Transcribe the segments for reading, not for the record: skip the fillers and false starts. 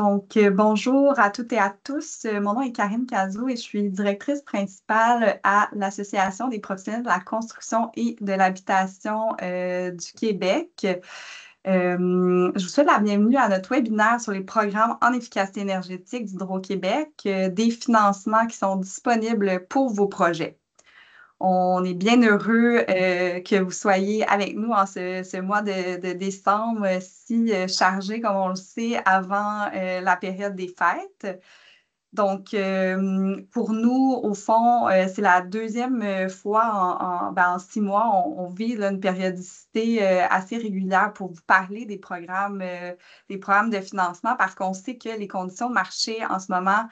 Bonjour à toutes et à tous. Mon nom est Karine Cazot et je suis directrice principale à l'Association des professionnels de la construction et de l'habitation du Québec. Je vous souhaite la bienvenue à notre webinaire sur les programmes en efficacité énergétique d'Hydro-Québec, des financements qui sont disponibles pour vos projets. On est bien heureux que vous soyez avec nous en ce mois de décembre si chargé, comme on le sait, avant la période des fêtes. Pour nous, au fond, c'est la deuxième fois en 6 mois, on vit là, une périodicité assez régulière pour vous parler des programmes de financement parce qu'on sait que les conditions de marché en ce moment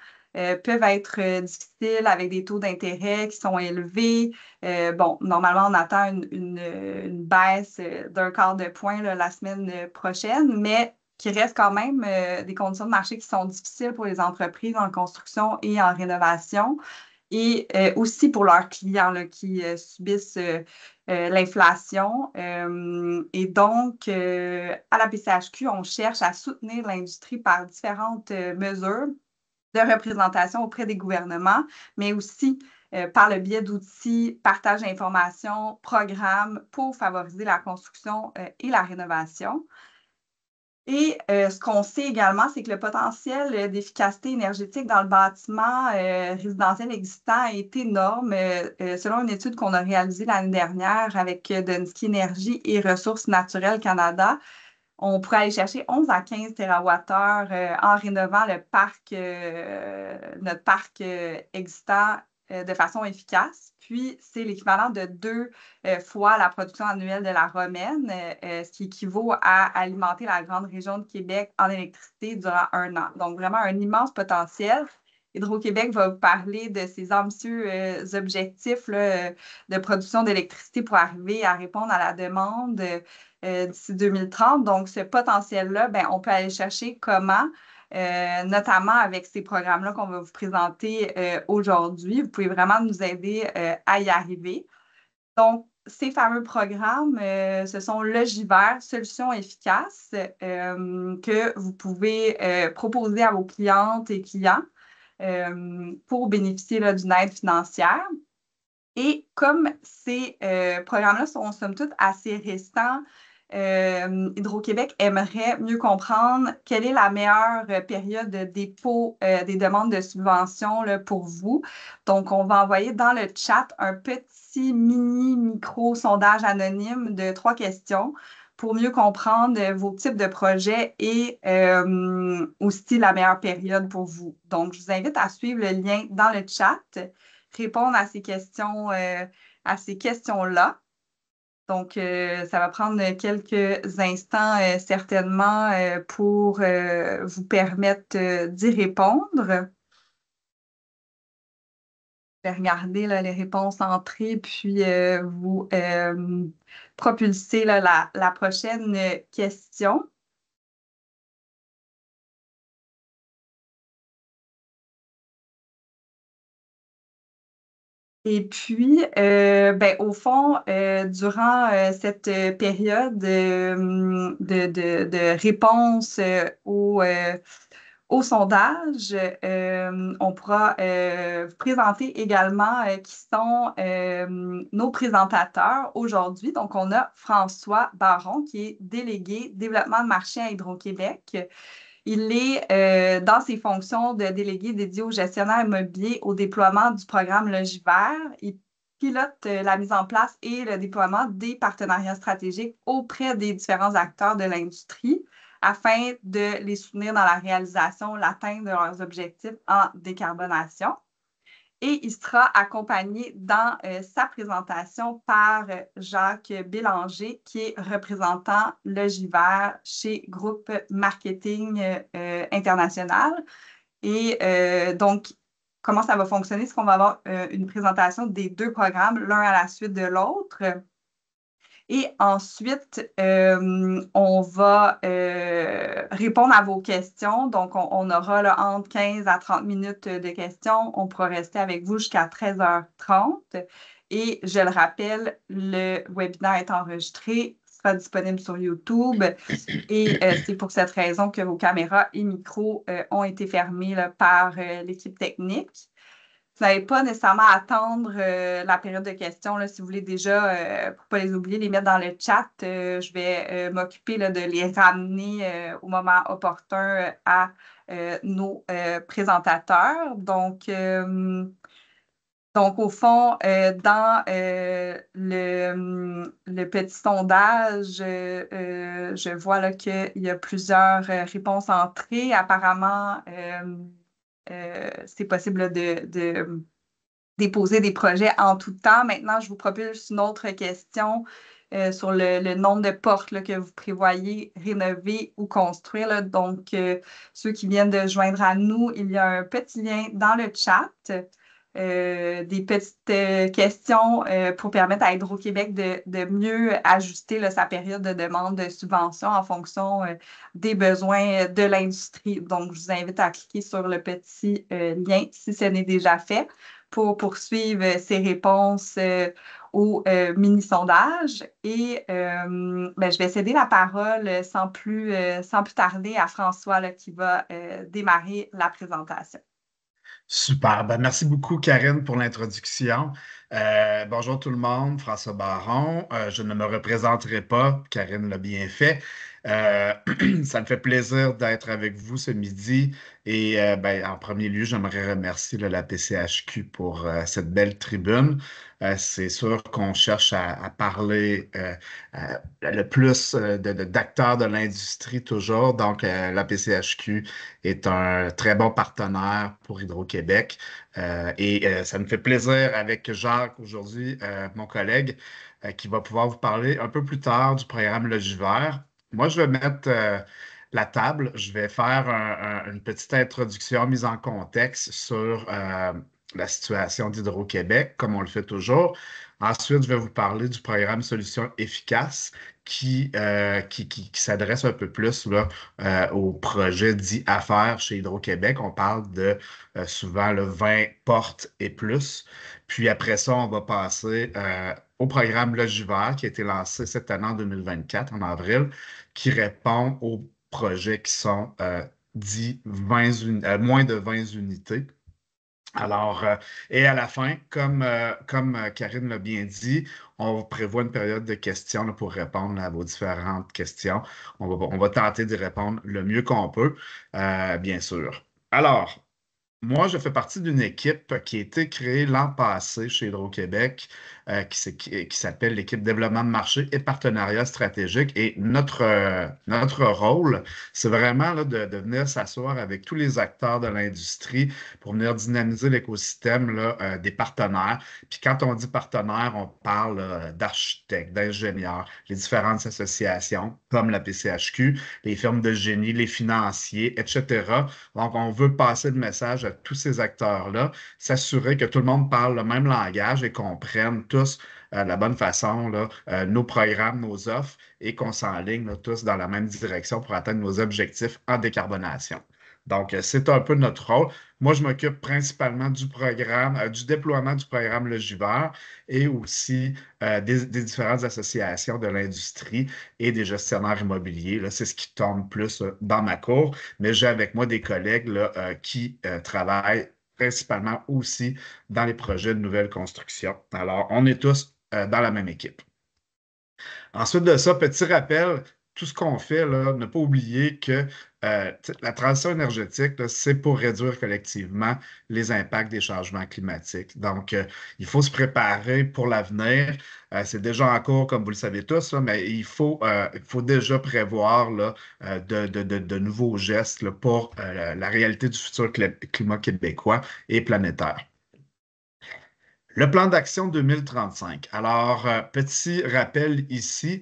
peuvent être difficiles avec des taux d'intérêt qui sont élevés. Normalement, on attend une baisse d'un quart de point là, la semaine prochaine, mais qui reste quand même des conditions de marché qui sont difficiles pour les entreprises en construction et en rénovation et aussi pour leurs clients là, qui subissent l'inflation. À la PCHQ, on cherche à soutenir l'industrie par différentes mesures de représentation auprès des gouvernements, mais aussi par le biais d'outils, partage d'informations, programmes pour favoriser la construction et la rénovation. Et ce qu'on sait également, c'est que le potentiel d'efficacité énergétique dans le bâtiment résidentiel existant est énorme. Selon une étude qu'on a réalisée l'année dernière avec Dunsky Énergie et Ressources naturelles Canada, on pourrait aller chercher 11 à 15 TWh en rénovant notre parc existant de façon efficace. Puis, c'est l'équivalent de 2 fois la production annuelle de la Romaine, ce qui équivaut à alimenter la grande région de Québec en électricité durant 1 an. Donc, vraiment un immense potentiel. Hydro-Québec va vous parler de ses ambitieux objectifs là, de production d'électricité pour arriver à répondre à la demande d'ici 2030. Donc, ce potentiel-là, ben, on peut aller chercher comment, notamment avec ces programmes-là qu'on va vous présenter aujourd'hui. Vous pouvez vraiment nous aider à y arriver. Donc, ces fameux programmes, ce sont Logivert, solutions efficaces que vous pouvez proposer à vos clientes et clients pour bénéficier là, d'une aide financière. Et comme ces programmes-là sont somme toute assez récents, Hydro-Québec aimerait mieux comprendre quelle est la meilleure période de dépôt des demandes de subvention là, pour vous. Donc, on va envoyer dans le chat un petit micro-sondage anonyme de 3 questions pour mieux comprendre vos types de projets et aussi la meilleure période pour vous. Donc, je vous invite à suivre le lien dans le chat, répondre à ces questions-là. Donc, ça va prendre quelques instants certainement pour vous permettre d'y répondre. Je vais regarder là, les réponses entrées, puis vous propulser là, la prochaine question. Et puis, au fond, durant cette période de réponse au sondage, on pourra vous présenter également qui sont nos présentateurs aujourd'hui. Donc, on a François Baron, qui est délégué développement de marché à Hydro-Québec. Il est dans ses fonctions de délégué dédié au gestionnaire immobilier au déploiement du programme Logivert. Il pilote la mise en place et le déploiement des partenariats stratégiques auprès des différents acteurs de l'industrie afin de les soutenir dans la réalisation, l'atteinte de leurs objectifs en décarbonation. Et il sera accompagné dans sa présentation par Jacques Bélanger, qui est représentant Logivert chez Groupe Marketing International. Et donc, comment ça va fonctionner? C'est qu'on va avoir une présentation des 2 programmes, l'un à la suite de l'autre. Et ensuite, on va répondre à vos questions. Donc, on aura là, entre 15 à 30 minutes de questions. On pourra rester avec vous jusqu'à 13h30. Et je le rappelle, le webinaire est enregistré. sera disponible sur YouTube. Et c'est pour cette raison que vos caméras et micros ont été fermés là, par l'équipe technique. Vous n'avez pas nécessairement à attendre la période de questions. Là, si vous voulez déjà, pour ne pas les oublier, les mettre dans le chat, je vais m'occuper là, de les ramener au moment opportun à nos présentateurs. Donc, au fond, dans le petit sondage, je vois là, qu'il y a plusieurs réponses entrées. Apparemment, c'est possible là, de déposer des projets en tout temps. Maintenant, je vous propose une autre question sur le nombre de portes là, que vous prévoyez rénover ou construire. Là. Donc, ceux qui viennent de joindre à nous, il y a un petit lien dans le chat. Des petites questions pour permettre à Hydro-Québec de mieux ajuster là, sa période de demande de subvention en fonction des besoins de l'industrie. Donc, je vous invite à cliquer sur le petit lien si ce n'est déjà fait pour poursuivre ces réponses au mini-sondage. Et je vais céder la parole sans plus tarder à François là, qui va démarrer la présentation. Super. Ben, merci beaucoup, Karine, pour l'introduction. Bonjour tout le monde, François Baron. Je ne me représenterai pas, Karine l'a bien fait. Euh, Ça me fait plaisir d'être avec vous ce midi. Et en premier lieu, j'aimerais remercier là, la PCHQ pour cette belle tribune. C'est sûr qu'on cherche à parler le plus d'acteurs de l'industrie toujours. Donc, la PCHQ est un très bon partenaire pour Hydro-Québec. Ça me fait plaisir avec Jacques aujourd'hui, mon collègue, qui va pouvoir vous parler un peu plus tard du programme Logivert. Moi, je vais mettre la table. Je vais faire une petite introduction mise en contexte sur la situation d'Hydro-Québec, comme on le fait toujours. Ensuite, je vais vous parler du programme Solutions efficaces qui s'adresse un peu plus là, aux projets dits affaires chez Hydro-Québec. On parle de souvent le 20 portes et plus. Puis après ça, on va passer au programme Logivert qui a été lancé cette année en 2024, en avril, qui répond aux projets qui sont dits moins de 20 unités. Alors, et à la fin, comme Karine l'a bien dit, on prévoit une période de questions là, pour répondre à vos différentes questions. On va tenter d'y répondre le mieux qu'on peut, bien sûr. Alors, moi, je fais partie d'une équipe qui a été créée l'an passé chez Hydro-Québec, qui s'appelle l'équipe développement de marché et partenariat stratégique. Et notre rôle, c'est vraiment là, de venir s'asseoir avec tous les acteurs de l'industrie pour venir dynamiser l'écosystème là, des partenaires. Puis quand on dit partenaires, on parle d'architectes, d'ingénieurs, les différentes associations comme la PCHQ, les firmes de génie, les financiers, etc. Donc, on veut passer le message à tous ces acteurs-là, s'assurer que tout le monde parle le même langage et comprenne tous de la bonne façon là, nos programmes, nos offres et qu'on s'enligne là, tous dans la même direction pour atteindre nos objectifs en décarbonation. Donc, c'est un peu notre rôle. Moi, je m'occupe principalement du programme, du déploiement du programme Logivert et aussi des différentes associations de l'industrie et des gestionnaires immobiliers. Là, c'est ce qui tombe plus dans ma cour, mais j'ai avec moi des collègues là, qui travaillent principalement aussi dans les projets de nouvelle construction. Alors, on est tous dans la même équipe. Ensuite de ça, petit rappel, tout ce qu'on fait, là, ne pas oublier que la transition énergétique, là, c'est pour réduire collectivement les impacts des changements climatiques. Donc, il faut se préparer pour l'avenir. C'est déjà en cours, comme vous le savez tous, là, mais il faut déjà prévoir là, de nouveaux gestes là, pour la réalité du futur climat québécois et planétaire. Le plan d'action 2035. Alors, petit rappel ici,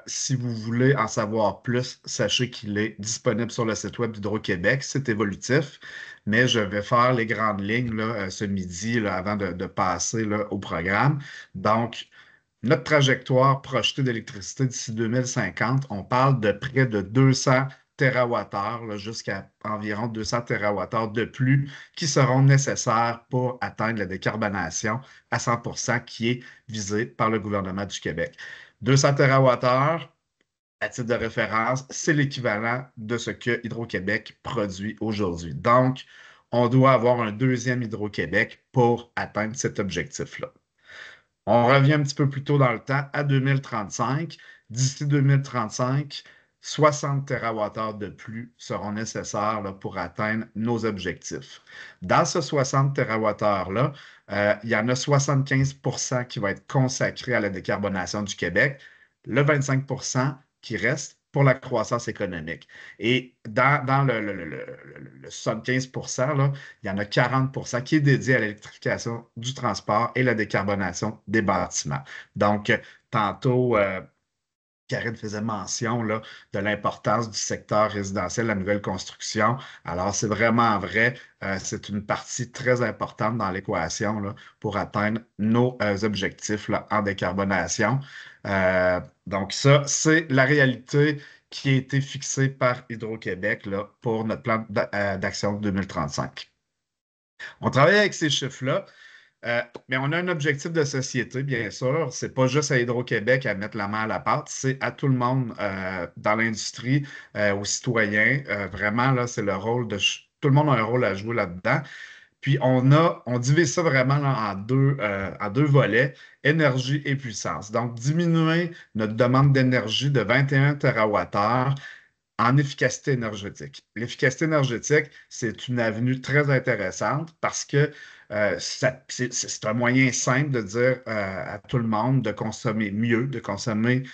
si vous voulez en savoir plus, sachez qu'il est disponible sur le site web d'Hydro-Québec. C'est évolutif, mais je vais faire les grandes lignes là, ce midi là, avant de passer là, au programme. Donc, notre trajectoire projetée d'électricité d'ici 2050, on parle de près de 200 TWh, jusqu'à environ 200 TWh de plus qui seront nécessaires pour atteindre la décarbonation à 100 qui est visée par le gouvernement du Québec. 200 TWh, à titre de référence, c'est l'équivalent de ce que Hydro-Québec produit aujourd'hui. Donc, on doit avoir un deuxième Hydro-Québec pour atteindre cet objectif-là. On revient un petit peu plus tôt dans le temps, à 2035. D'ici 2035, 60 TWh de plus seront nécessaires là, pour atteindre nos objectifs. Dans ce 60 TWh-là, il y en a 75 qui va être consacré à la décarbonation du Québec, le 25 qui reste pour la croissance économique. Et dans le 75 là, il y en a 40 qui est dédié à l'électrification du transport et la décarbonation des bâtiments. Donc, tantôt, Karine faisait mention là, de l'importance du secteur résidentiel, la nouvelle construction. Alors, c'est vraiment vrai. C'est une partie très importante dans l'équation là, pour atteindre nos objectifs là, en décarbonation. Donc, ça, c'est la réalité qui a été fixée par Hydro-Québec là, pour notre plan d'action 2035. On travaille avec ces chiffres-là. Mais on a un objectif de société, bien sûr. C'est pas juste à Hydro-Québec à mettre la main à la pâte, c'est à tout le monde dans l'industrie, aux citoyens. Vraiment, là, c'est le rôle de... Tout le monde a un rôle à jouer là-dedans. Puis on divise ça vraiment là, en deux volets, énergie et puissance. Donc, diminuer notre demande d'énergie de 21 TWh en efficacité énergétique. L'efficacité énergétique, c'est une avenue très intéressante parce que c'est un moyen simple de dire à tout le monde de consommer mieux, de consommer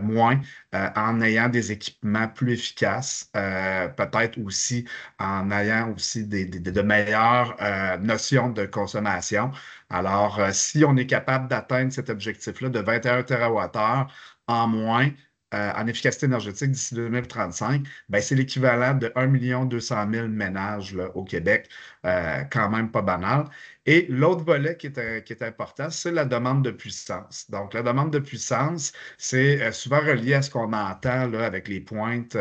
moins, en ayant des équipements plus efficaces, peut-être aussi en ayant aussi de meilleures notions de consommation. Alors, si on est capable d'atteindre cet objectif-là de 21 TWh en moins, en efficacité énergétique d'ici 2035, ben, c'est l'équivalent de 1 200 000 ménages là, au Québec, quand même pas banal. Et l'autre volet qui est important, c'est la demande de puissance. Donc, la demande de puissance, c'est souvent relié à ce qu'on entend là, avec les pointes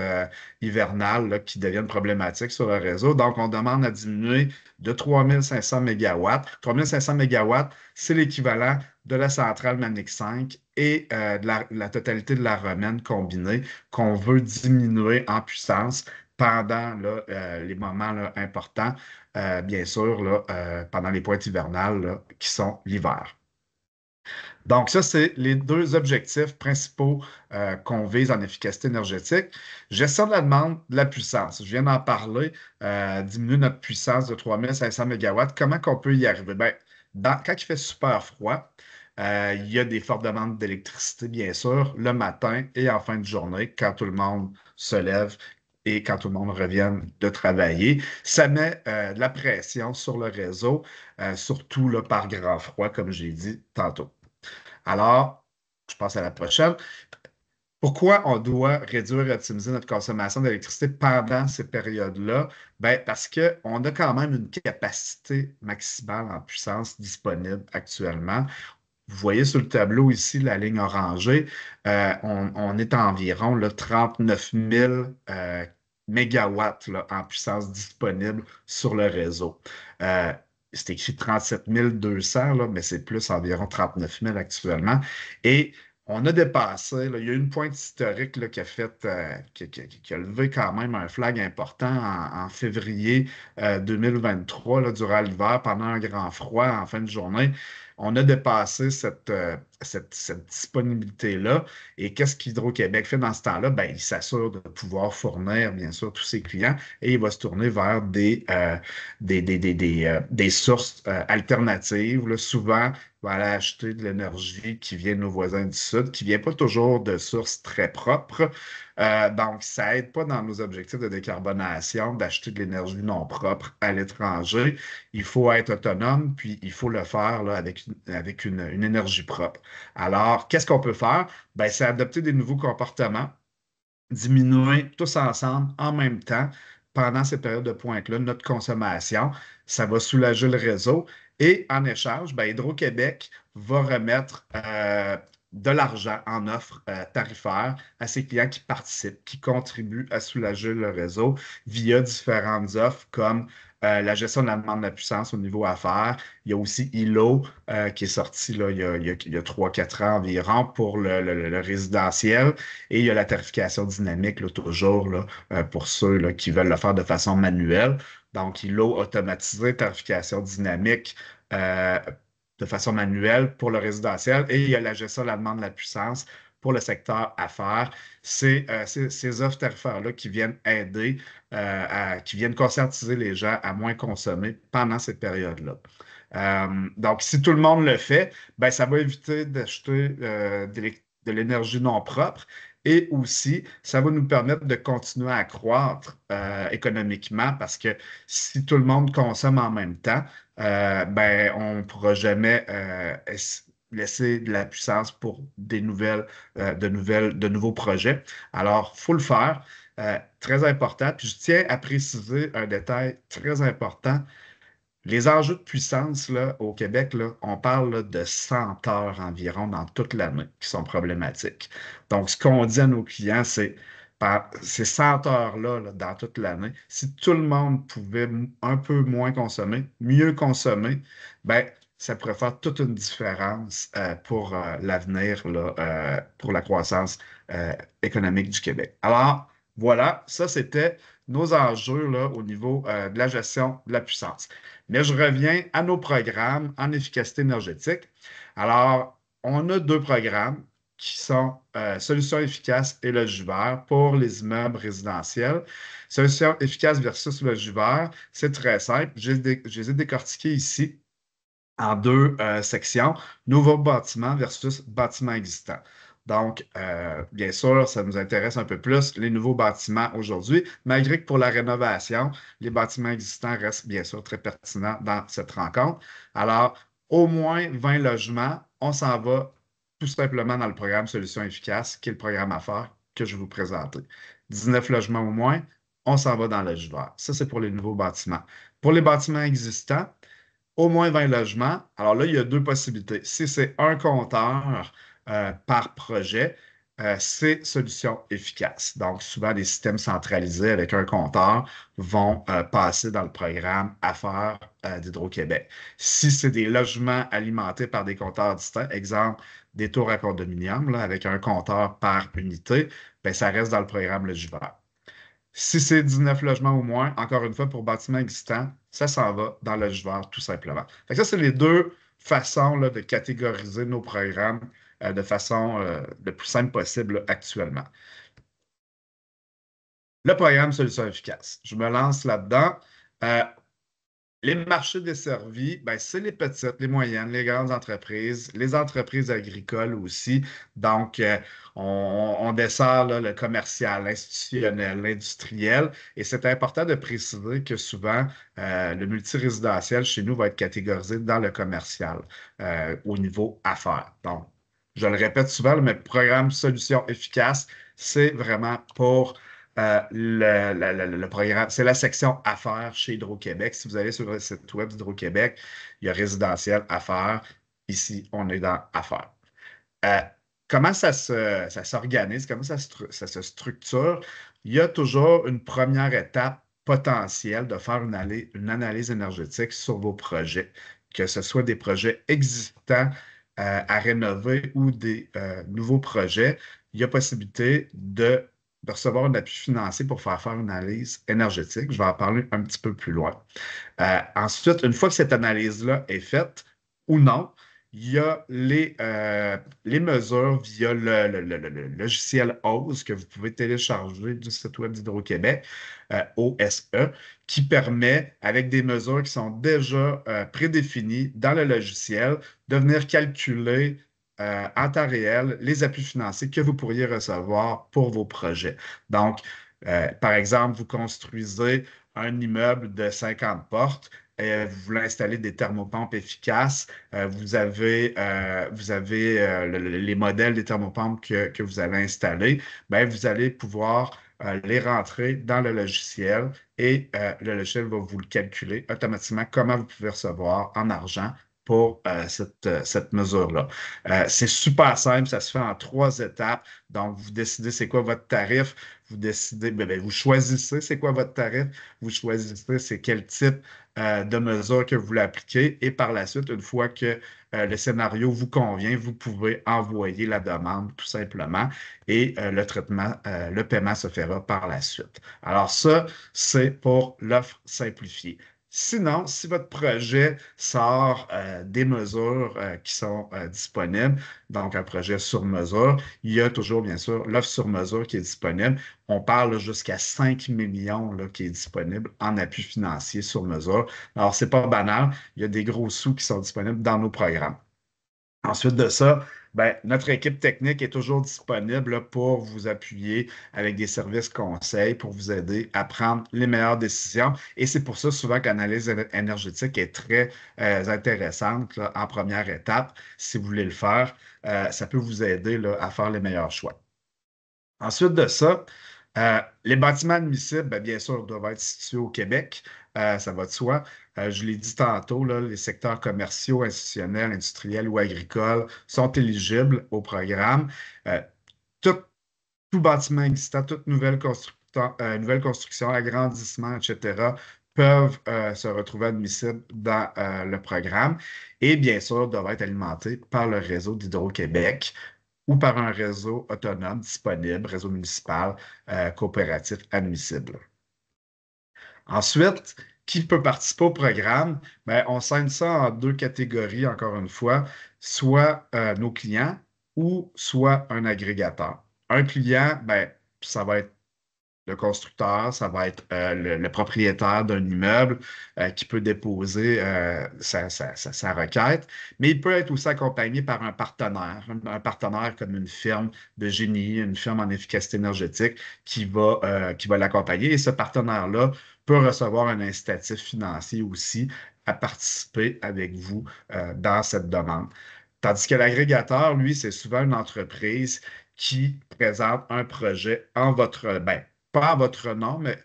hivernales là, qui deviennent problématiques sur le réseau. Donc, on demande à diminuer de 3500 mégawatts. 3500 mégawatts, c'est l'équivalent de la centrale Manix 5 et de la totalité de la Romaine combinée qu'on veut diminuer en puissance pendant là, les moments là, importants, bien sûr, là, pendant les pointes hivernales là, qui sont l'hiver. Donc, ça, c'est les deux objectifs principaux qu'on vise en efficacité énergétique. Gestion de la demande, de la puissance. Je viens d'en parler, diminuer notre puissance de 3500 mégawatts. Comment qu'on peut y arriver? Ben, quand il fait super froid, il y a des fortes demandes d'électricité, bien sûr, le matin et en fin de journée, quand tout le monde se lève et quand tout le monde revient de travailler. Ça met de la pression sur le réseau, surtout là, par grand froid, comme j'ai dit tantôt. Alors, je passe à la prochaine. Pourquoi on doit réduire et optimiser notre consommation d'électricité pendant ces périodes-là? Ben, parce qu'on a quand même une capacité maximale en puissance disponible actuellement. Vous voyez sur le tableau ici la ligne orangée, on est à environ là, 39 000 mégawatts là, en puissance disponible sur le réseau. Euh, c'est écrit 37 200, là, mais c'est plus environ 39 000 actuellement. Et on a dépassé, là, il y a une pointe historique là, qui a fait, qui a levé quand même un flag important en février 2023, là, durant l'hiver, pendant un grand froid en fin de journée. On a dépassé cette disponibilité-là. Et qu'est-ce qu'Hydro-Québec fait dans ce temps-là? Ben, il s'assure de pouvoir fournir, bien sûr, tous ses clients et il va se tourner vers des sources alternatives. Là, souvent, il va aller acheter de l'énergie qui vient de nos voisins du Sud, qui ne vient pas toujours de sources très propres. Donc, ça n'aide pas dans nos objectifs de décarbonation d'acheter de l'énergie non propre à l'étranger. Il faut être autonome, puis il faut le faire là, avec une énergie propre. Alors, qu'est-ce qu'on peut faire? Ben, c'est adopter des nouveaux comportements, diminuer tous ensemble en même temps pendant ces périodes de pointe-là notre consommation. Ça va soulager le réseau. Et en échange, ben, Hydro-Québec va remettre de l'argent en offre tarifaire à ses clients qui participent, qui contribuent à soulager le réseau via différentes offres comme la gestion de la demande de la puissance au niveau affaires. Il y a aussi ILO qui est sorti là, il y a 3-4 ans environ pour le résidentiel. Et il y a la tarification dynamique, là, toujours là, pour ceux là, qui veulent le faire de façon manuelle. Donc, ILO automatisé, tarification dynamique de façon manuelle pour le résidentiel. Et il y a la gestion de la demande de la puissance pour le secteur affaires. C'est ces offres tarifaires-là qui viennent aider, qui viennent conscientiser les gens à moins consommer pendant cette période-là. Donc, si tout le monde le fait, ben, ça va éviter d'acheter de l'énergie non propre et aussi, ça va nous permettre de continuer à croître économiquement parce que si tout le monde consomme en même temps, ben, on ne pourra jamais laisser de la puissance pour de nouveaux projets. Alors, il faut le faire. Très important. Puis je tiens à préciser un détail très important. Les enjeux de puissance là, au Québec, là, on parle là, de 100 heures environ dans toute l'année qui sont problématiques. Donc, ce qu'on dit à nos clients, c'est par ces 100 heures-là là, dans toute l'année, si tout le monde pouvait un peu moins consommer, mieux consommer, ben, ça pourrait faire toute une différence pour l'avenir, là, pour la croissance économique du Québec. Alors, voilà, ça, c'était nos enjeux là, au niveau de la gestion de la puissance. Mais je reviens à nos programmes en efficacité énergétique. Alors, on a deux programmes qui sont Solutions efficaces et le vert pour les immeubles résidentiels. Solutions efficaces versus le vert, c'est très simple. Je les ai décortiqués ici en deux sections, nouveaux bâtiments versus bâtiments existants. Donc, bien sûr, ça nous intéresse un peu plus les nouveaux bâtiments aujourd'hui, malgré que pour la rénovation, les bâtiments existants restent bien sûr très pertinents dans cette rencontre. Alors, au moins 20 logements, on s'en va tout simplement dans le programme Solutions efficaces, qui est le programme à faire que je vais vous présenter. 19 logements au moins, on s'en va dans le vert. Ça, c'est pour les nouveaux bâtiments. Pour les bâtiments existants, au moins 20 logements. Alors là, il y a deux possibilités. Si c'est un compteur par projet, c'est solution efficace. Donc, souvent, des systèmes centralisés avec un compteur vont passer dans le programme Affaires d'Hydro-Québec. Si c'est des logements alimentés par des compteurs distincts, exemple, des tours à condominium, là, avec un compteur par unité, ben, ça reste dans le programme Le Juvert. Si c'est 19 logements au moins, encore une fois, pour bâtiments existants, ça s'en va dans le vert, tout simplement. Fait que ça, c'est les deux façons là, de catégoriser nos programmes de façon le plus simple possible là, actuellement. Le programme Solutions efficaces. Je me lance là-dedans. Euh, les marchés desservis, ben, c'est les petites, les moyennes, les grandes entreprises, les entreprises agricoles aussi. Donc, on dessert là, le commercial, l'institutionnel, l'industriel. Et c'est important de préciser que souvent, le multirésidentiel chez nous va être catégorisé dans le commercial au niveau affaires. Donc, je le répète souvent, mais le programme Solutions efficaces, c'est vraiment pour le programme, c'est la section affaires chez Hydro-Québec. Si vous allez sur le site web d'Hydro-Québec, il y a résidentiel, affaires. Ici, on est dans affaires. Euh, comment ça s'organise, comment ça se structure? Il y a toujours une première étape potentielle de faire une analyse énergétique sur vos projets, que ce soit des projets existants à rénover ou des nouveaux projets. Il y a possibilité de recevoir un appui financier pour faire une analyse énergétique. Je vais en parler un petit peu plus loin. Ensuite, une fois que cette analyse-là est faite ou non, il y a les mesures via le logiciel OSE que vous pouvez télécharger du site web d'Hydro-Québec, OSE, qui permet, avec des mesures qui sont déjà prédéfinies dans le logiciel, de venir calculer en temps réel les appuis financiers que vous pourriez recevoir pour vos projets. Donc, par exemple, vous construisez un immeuble de 50 portes. Vous voulez installer des thermopompes efficaces. Vous avez les modèles des thermopompes que vous allez installer. Ben, vous allez pouvoir les rentrer dans le logiciel et le logiciel va vous le calculer automatiquement comment vous pouvez recevoir en argent pour cette mesure-là. C'est super simple, ça se fait en 3 étapes. Donc, vous décidez c'est quoi votre tarif, vous décidez, vous choisissez c'est quoi votre tarif, vous choisissez c'est quel type de mesure que vous voulez appliquer et par la suite, une fois que le scénario vous convient, vous pouvez envoyer la demande tout simplement et le paiement se fera par la suite. Alors ça, c'est pour l'offre simplifiée. Sinon, si votre projet sort des mesures qui sont disponibles, donc un projet sur mesure, il y a toujours, bien sûr, l'offre sur mesure qui est disponible. On parle jusqu'à 5 millions là, qui est disponible en appui financier sur mesure. Alors, c'est pas banal. Il y a des gros sous qui sont disponibles dans nos programmes. Ensuite de ça, ben, notre équipe technique est toujours disponible là, pour vous appuyer avec des services conseils pour vous aider à prendre les meilleures décisions. Et c'est pour ça souvent que l'analyse énergétique est très intéressante là, en première étape. Si vous voulez le faire, ça peut vous aider là, à faire les meilleurs choix. Ensuite de ça, les bâtiments admissibles, ben, bien sûr, doivent être situés au Québec. Ça va de soi. Je l'ai dit tantôt, là, les secteurs commerciaux, institutionnels, industriels ou agricoles sont éligibles au programme. Euh, tout, tout bâtiment existant, toute nouvelle construction, agrandissement, etc., peuvent se retrouver admissibles dans le programme et bien sûr doivent être alimentés par le réseau d'Hydro-Québec ou par un réseau autonome disponible, réseau municipal, coopératif admissible. Ensuite, qui peut participer au programme? Ben, on scinde ça en 2 catégories, encore une fois, soit nos clients ou soit un agrégateur. Un client, ben, ça va être le constructeur, ça va être le propriétaire d'un immeuble qui peut déposer sa requête, mais il peut être aussi accompagné par un partenaire comme une firme de génie, une firme en efficacité énergétique qui va l'accompagner. Et ce partenaire-là peut recevoir un incitatif financier aussi à participer avec vous dans cette demande. Tandis que l'agrégateur, lui, c'est souvent une entreprise qui présente un projet ben, pas en votre nom, mais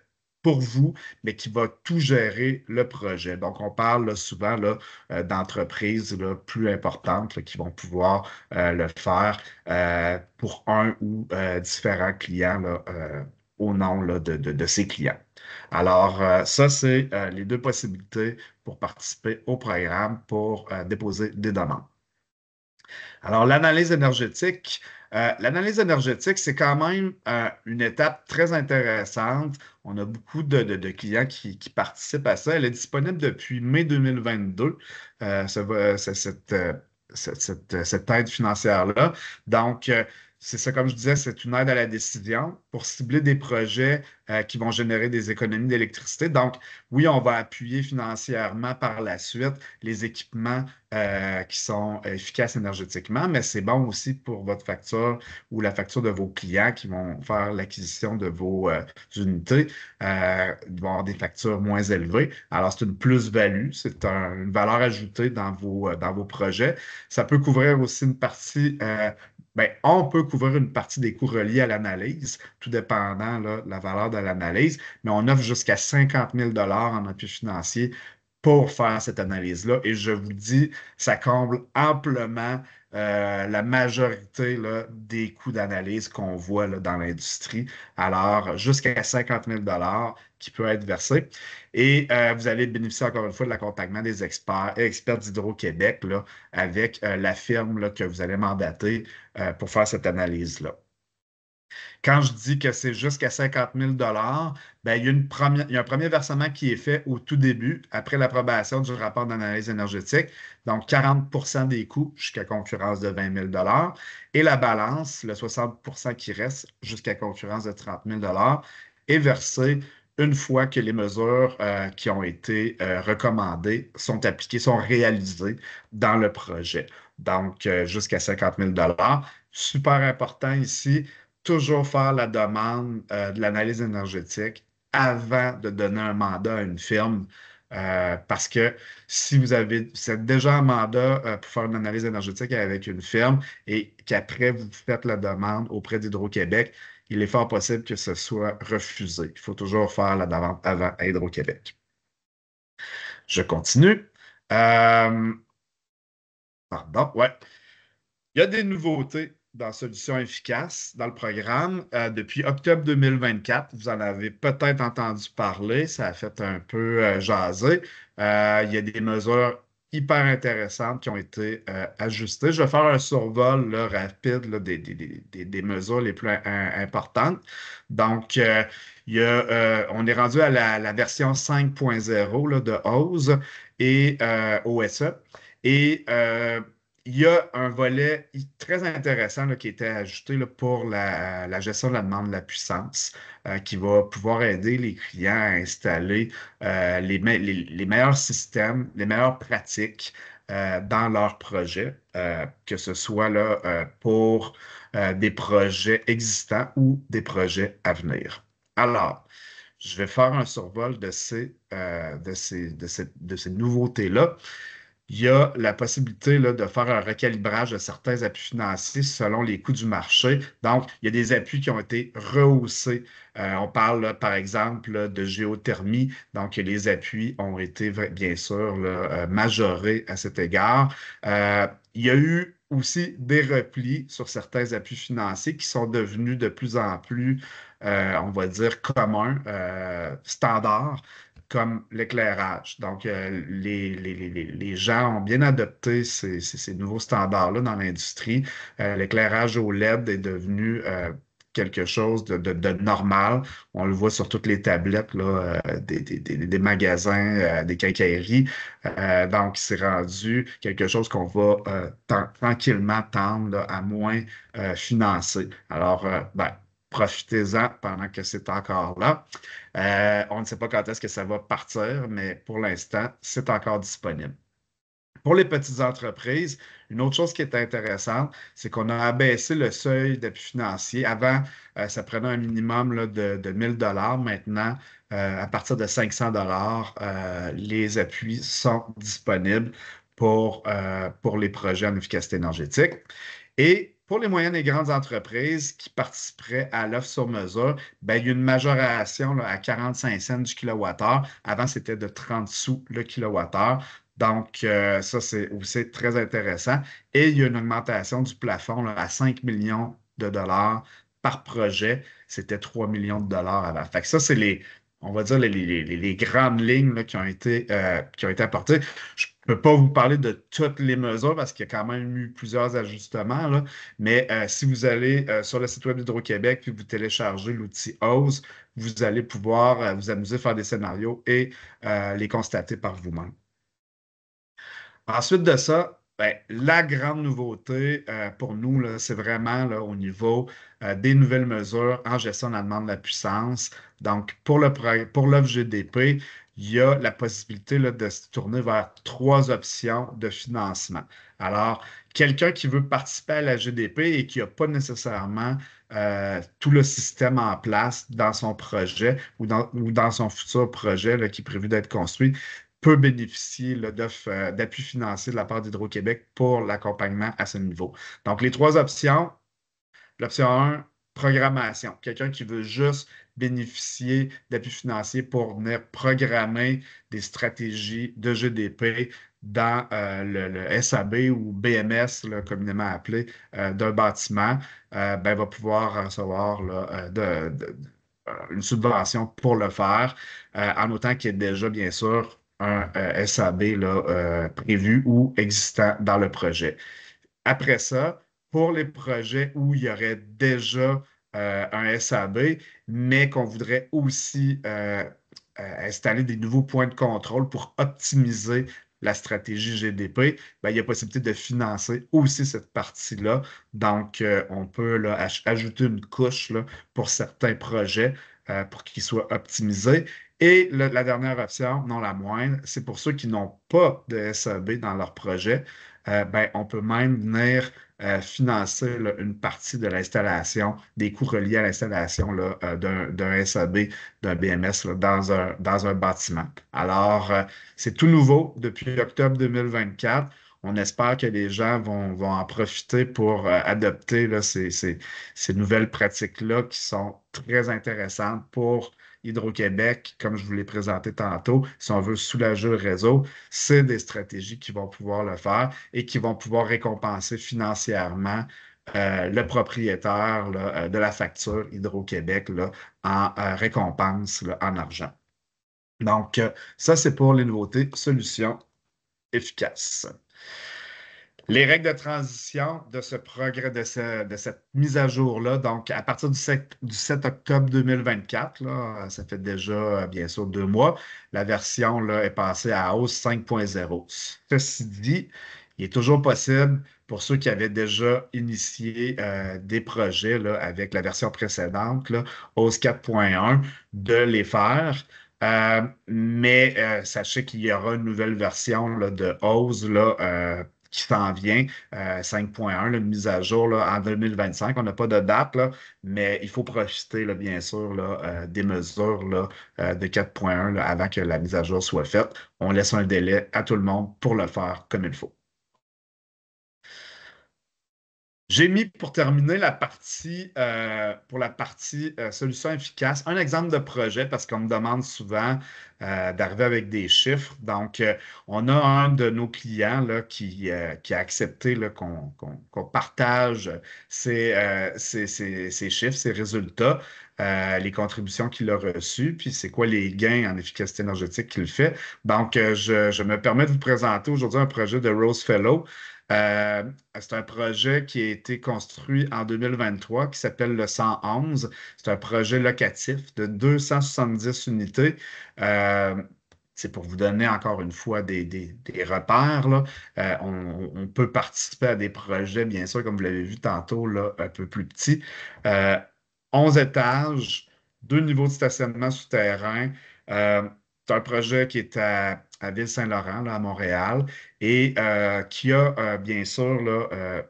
pour vous, mais qui va tout gérer le projet. Donc, on parle là, souvent là, d'entreprises là, plus importantes là, qui vont pouvoir le faire pour un ou différents clients là, au nom là, de ces clients. Alors, ça, c'est les 2 possibilités pour participer au programme pour déposer des demandes. Alors, l'analyse énergétique, c'est quand même une étape très intéressante. On a beaucoup de clients qui participent à ça. Elle est disponible depuis mai 2022, cette aide financière-là. Donc, c'est ça, comme je disais, c'est une aide à la décision pour cibler des projets qui vont générer des économies d'électricité. Donc, oui, on va appuyer financièrement par la suite les équipements qui sont efficaces énergétiquement, mais c'est bon aussi pour votre facture ou la facture de vos clients qui vont faire l'acquisition de vos unités. Ils vont avoir des factures moins élevées. Alors, c'est une plus-value, c'est une valeur ajoutée dans vos projets. Ça peut couvrir aussi une partie. Ben, on peut couvrir une partie des coûts reliés à l'analyse, tout dépendant là, de la valeur de l'analyse, mais on offre jusqu'à 50 000 en appui financier pour faire cette analyse-là. Et je vous dis, ça comble amplement la majorité là, des coûts d'analyse qu'on voit là, dans l'industrie. Alors, jusqu'à 50 000 qui peut être versé. Et vous allez bénéficier encore une fois de l'accompagnement des experts d'Hydro-Québec là, avec la firme là, que vous allez mandater pour faire cette analyse-là. Quand je dis que c'est jusqu'à 50 000 ben, il y a un premier versement qui est fait au tout début, après l'approbation du rapport d'analyse énergétique. Donc, 40 des coûts jusqu'à concurrence de 20 000 et la balance, le 60 qui reste jusqu'à concurrence de 30 000 est versé une fois que les mesures qui ont été recommandées sont appliquées, sont réalisées dans le projet. Donc, jusqu'à 50 000 super important ici, toujours faire la demande de l'analyse énergétique avant de donner un mandat à une firme. Parce que si vous êtes déjà en mandat pour faire une analyse énergétique avec une firme et qu'après vous faites la demande auprès d'Hydro-Québec, il est fort possible que ce soit refusé. Il faut toujours faire la demande avant à Hydro-Québec. Je continue. Euh, Pardon, ouais. Il y a des nouveautés dans Solutions efficaces dans le programme. Depuis octobre 2024, vous en avez peut-être entendu parler, ça a fait un peu jaser. Il y a des mesures hyper intéressantes qui ont été ajustées. Je vais faire un survol là, rapide là, des mesures les plus importantes. Donc, on est rendu à la version 5.0 là, de OSE et OSE. Et il y a un volet très intéressant là, qui a été ajouté là, pour la gestion de la demande de la puissance, qui va pouvoir aider les clients à installer les meilleurs systèmes, les meilleures pratiques dans leurs projets, que ce soit là, pour des projets existants ou des projets à venir. Alors, je vais faire un survol de ces nouveautés-là. Il y a la possibilité là, de faire un recalibrage de certains appuis financiers selon les coûts du marché. Donc, il y a des appuis qui ont été rehaussés. On parle, là, par exemple, là, de géothermie. Donc, les appuis ont été, bien sûr, là, majorés à cet égard. Il y a eu aussi des replis sur certains appuis financiers qui sont devenus de plus en plus, on va dire, communs, standards comme l'éclairage. Donc, les gens ont bien adopté ces nouveaux standards-là dans l'industrie. L'éclairage au LED est devenu quelque chose de normal. On le voit sur toutes les tablettes là, des magasins, des quincailleries. Donc, c'est rendu quelque chose qu'on va tranquillement tendre là, à moins financer. Alors, ben, profitez-en pendant que c'est encore là. On ne sait pas quand est-ce que ça va partir, mais pour l'instant, c'est encore disponible. Pour les petites entreprises, une autre chose qui est intéressante, c'est qu'on a abaissé le seuil d'appui financier. Avant, ça prenait un minimum là, de 1 000 $. Maintenant, à partir de 500 les appuis sont disponibles pour les projets en efficacité énergétique. Et pour les moyennes et grandes entreprises qui participeraient à l'offre sur mesure, ben, il y a une majoration là, à 45 cents du kilowattheure. Avant, c'était de 30 sous le kilowattheure. Donc, ça, c'est aussi très intéressant. Et il y a une augmentation du plafond là, à 5 millions de dollars par projet. C'était 3 millions de dollars avant. Fait que ça, c'est on va dire, les grandes lignes là, qui ont été apportées. Je ne peux pas vous parler de toutes les mesures parce qu'il y a quand même eu plusieurs ajustements, là. Mais si vous allez sur le site web d'Hydro-Québec puis vous téléchargez l'outil OSE, vous allez pouvoir vous amuser à faire des scénarios et les constater par vous-même. Ensuite de ça, ben, la grande nouveauté pour nous, là, c'est vraiment là, au niveau des nouvelles mesures en gestion de la demande de la puissance. Donc, pour l'offre GDP, il y a la possibilité là, de se tourner vers trois options de financement. Alors, quelqu'un qui veut participer à la GDP et qui n'a pas nécessairement tout le système en place dans son projet ou dans son futur projet là, qui est prévu d'être construit, peut bénéficier là, d'appui financier de la part d'Hydro-Québec pour l'accompagnement à ce niveau. Donc, les trois options. L'option 1, programmation. Quelqu'un qui veut juste bénéficier d'appui financier pour venir programmer des stratégies de GDP dans le SAB ou BMS, là, communément appelé, d'un bâtiment, ben, va pouvoir recevoir là, une subvention pour le faire, en autant qu'il y ait déjà, bien sûr, un SAB là, prévu ou existant dans le projet. Après ça, pour les projets où il y aurait déjà un SAB, mais qu'on voudrait aussi installer des nouveaux points de contrôle pour optimiser la stratégie GDP, ben, il y a possibilité de financer aussi cette partie-là. Donc, on peut là, ajouter une couche là, pour certains projets pour qu'ils soient optimisés. Et la dernière option, non la moindre, c'est pour ceux qui n'ont pas de SAB dans leur projet, ben, on peut même venir financer là, une partie de l'installation, des coûts reliés à l'installation là, d'un SAB, d'un BMS là, dans un bâtiment. Alors, c'est tout nouveau depuis octobre 2024. On espère que les gens vont en profiter pour adopter là, ces nouvelles pratiques-là qui sont très intéressantes pour Hydro-Québec, comme je vous l'ai présenté tantôt, si on veut soulager le réseau, c'est des stratégies qui vont pouvoir le faire et qui vont pouvoir récompenser financièrement le propriétaire là, de la facture Hydro-Québec là, en récompense là, en argent. Donc, ça, c'est pour les nouveautés solutions efficaces. Les règles de transition de ce progrès, de cette mise à jour-là, donc à partir du 7 octobre 2024, là, ça fait déjà bien sûr 2 mois, la version là, est passée à hausse 5.0. Ceci dit, il est toujours possible pour ceux qui avaient déjà initié des projets là, avec la version précédente, là, hausse 4.1, de les faire. Mais sachez qu'il y aura une nouvelle version là, de hausse là, qui s'en vient, 5.1, une mise à jour là, en 2025. On n'a pas de date, là, mais il faut profiter, là, bien sûr, là, des mesures là, de 4.1 là, avant que la mise à jour soit faite. On laisse un délai à tout le monde pour le faire comme il faut. J'ai mis pour terminer pour la partie solution efficace, un exemple de projet parce qu'on me demande souvent d'arriver avec des chiffres. Donc, on a un de nos clients là, qui a accepté là, qu'on partage ses chiffres, ses résultats, les contributions qu'il a reçues, puis c'est quoi les gains en efficacité énergétique qu'il fait. Donc, je me permets de vous présenter aujourd'hui un projet de Rose Fellow. Euh, c'est un projet qui a été construit en 2023 qui s'appelle le 111. C'est un projet locatif de 270 unités. Euh, c'est pour vous donner encore une fois des repères, là. On peut participer à des projets, bien sûr, comme vous l'avez vu tantôt, là, un peu plus petits. Euh, 11 étages, 2 niveaux de stationnement souterrain. Euh, c'est un projet qui est à Ville-Saint-Laurent, là, à Montréal et qui a bien sûr là,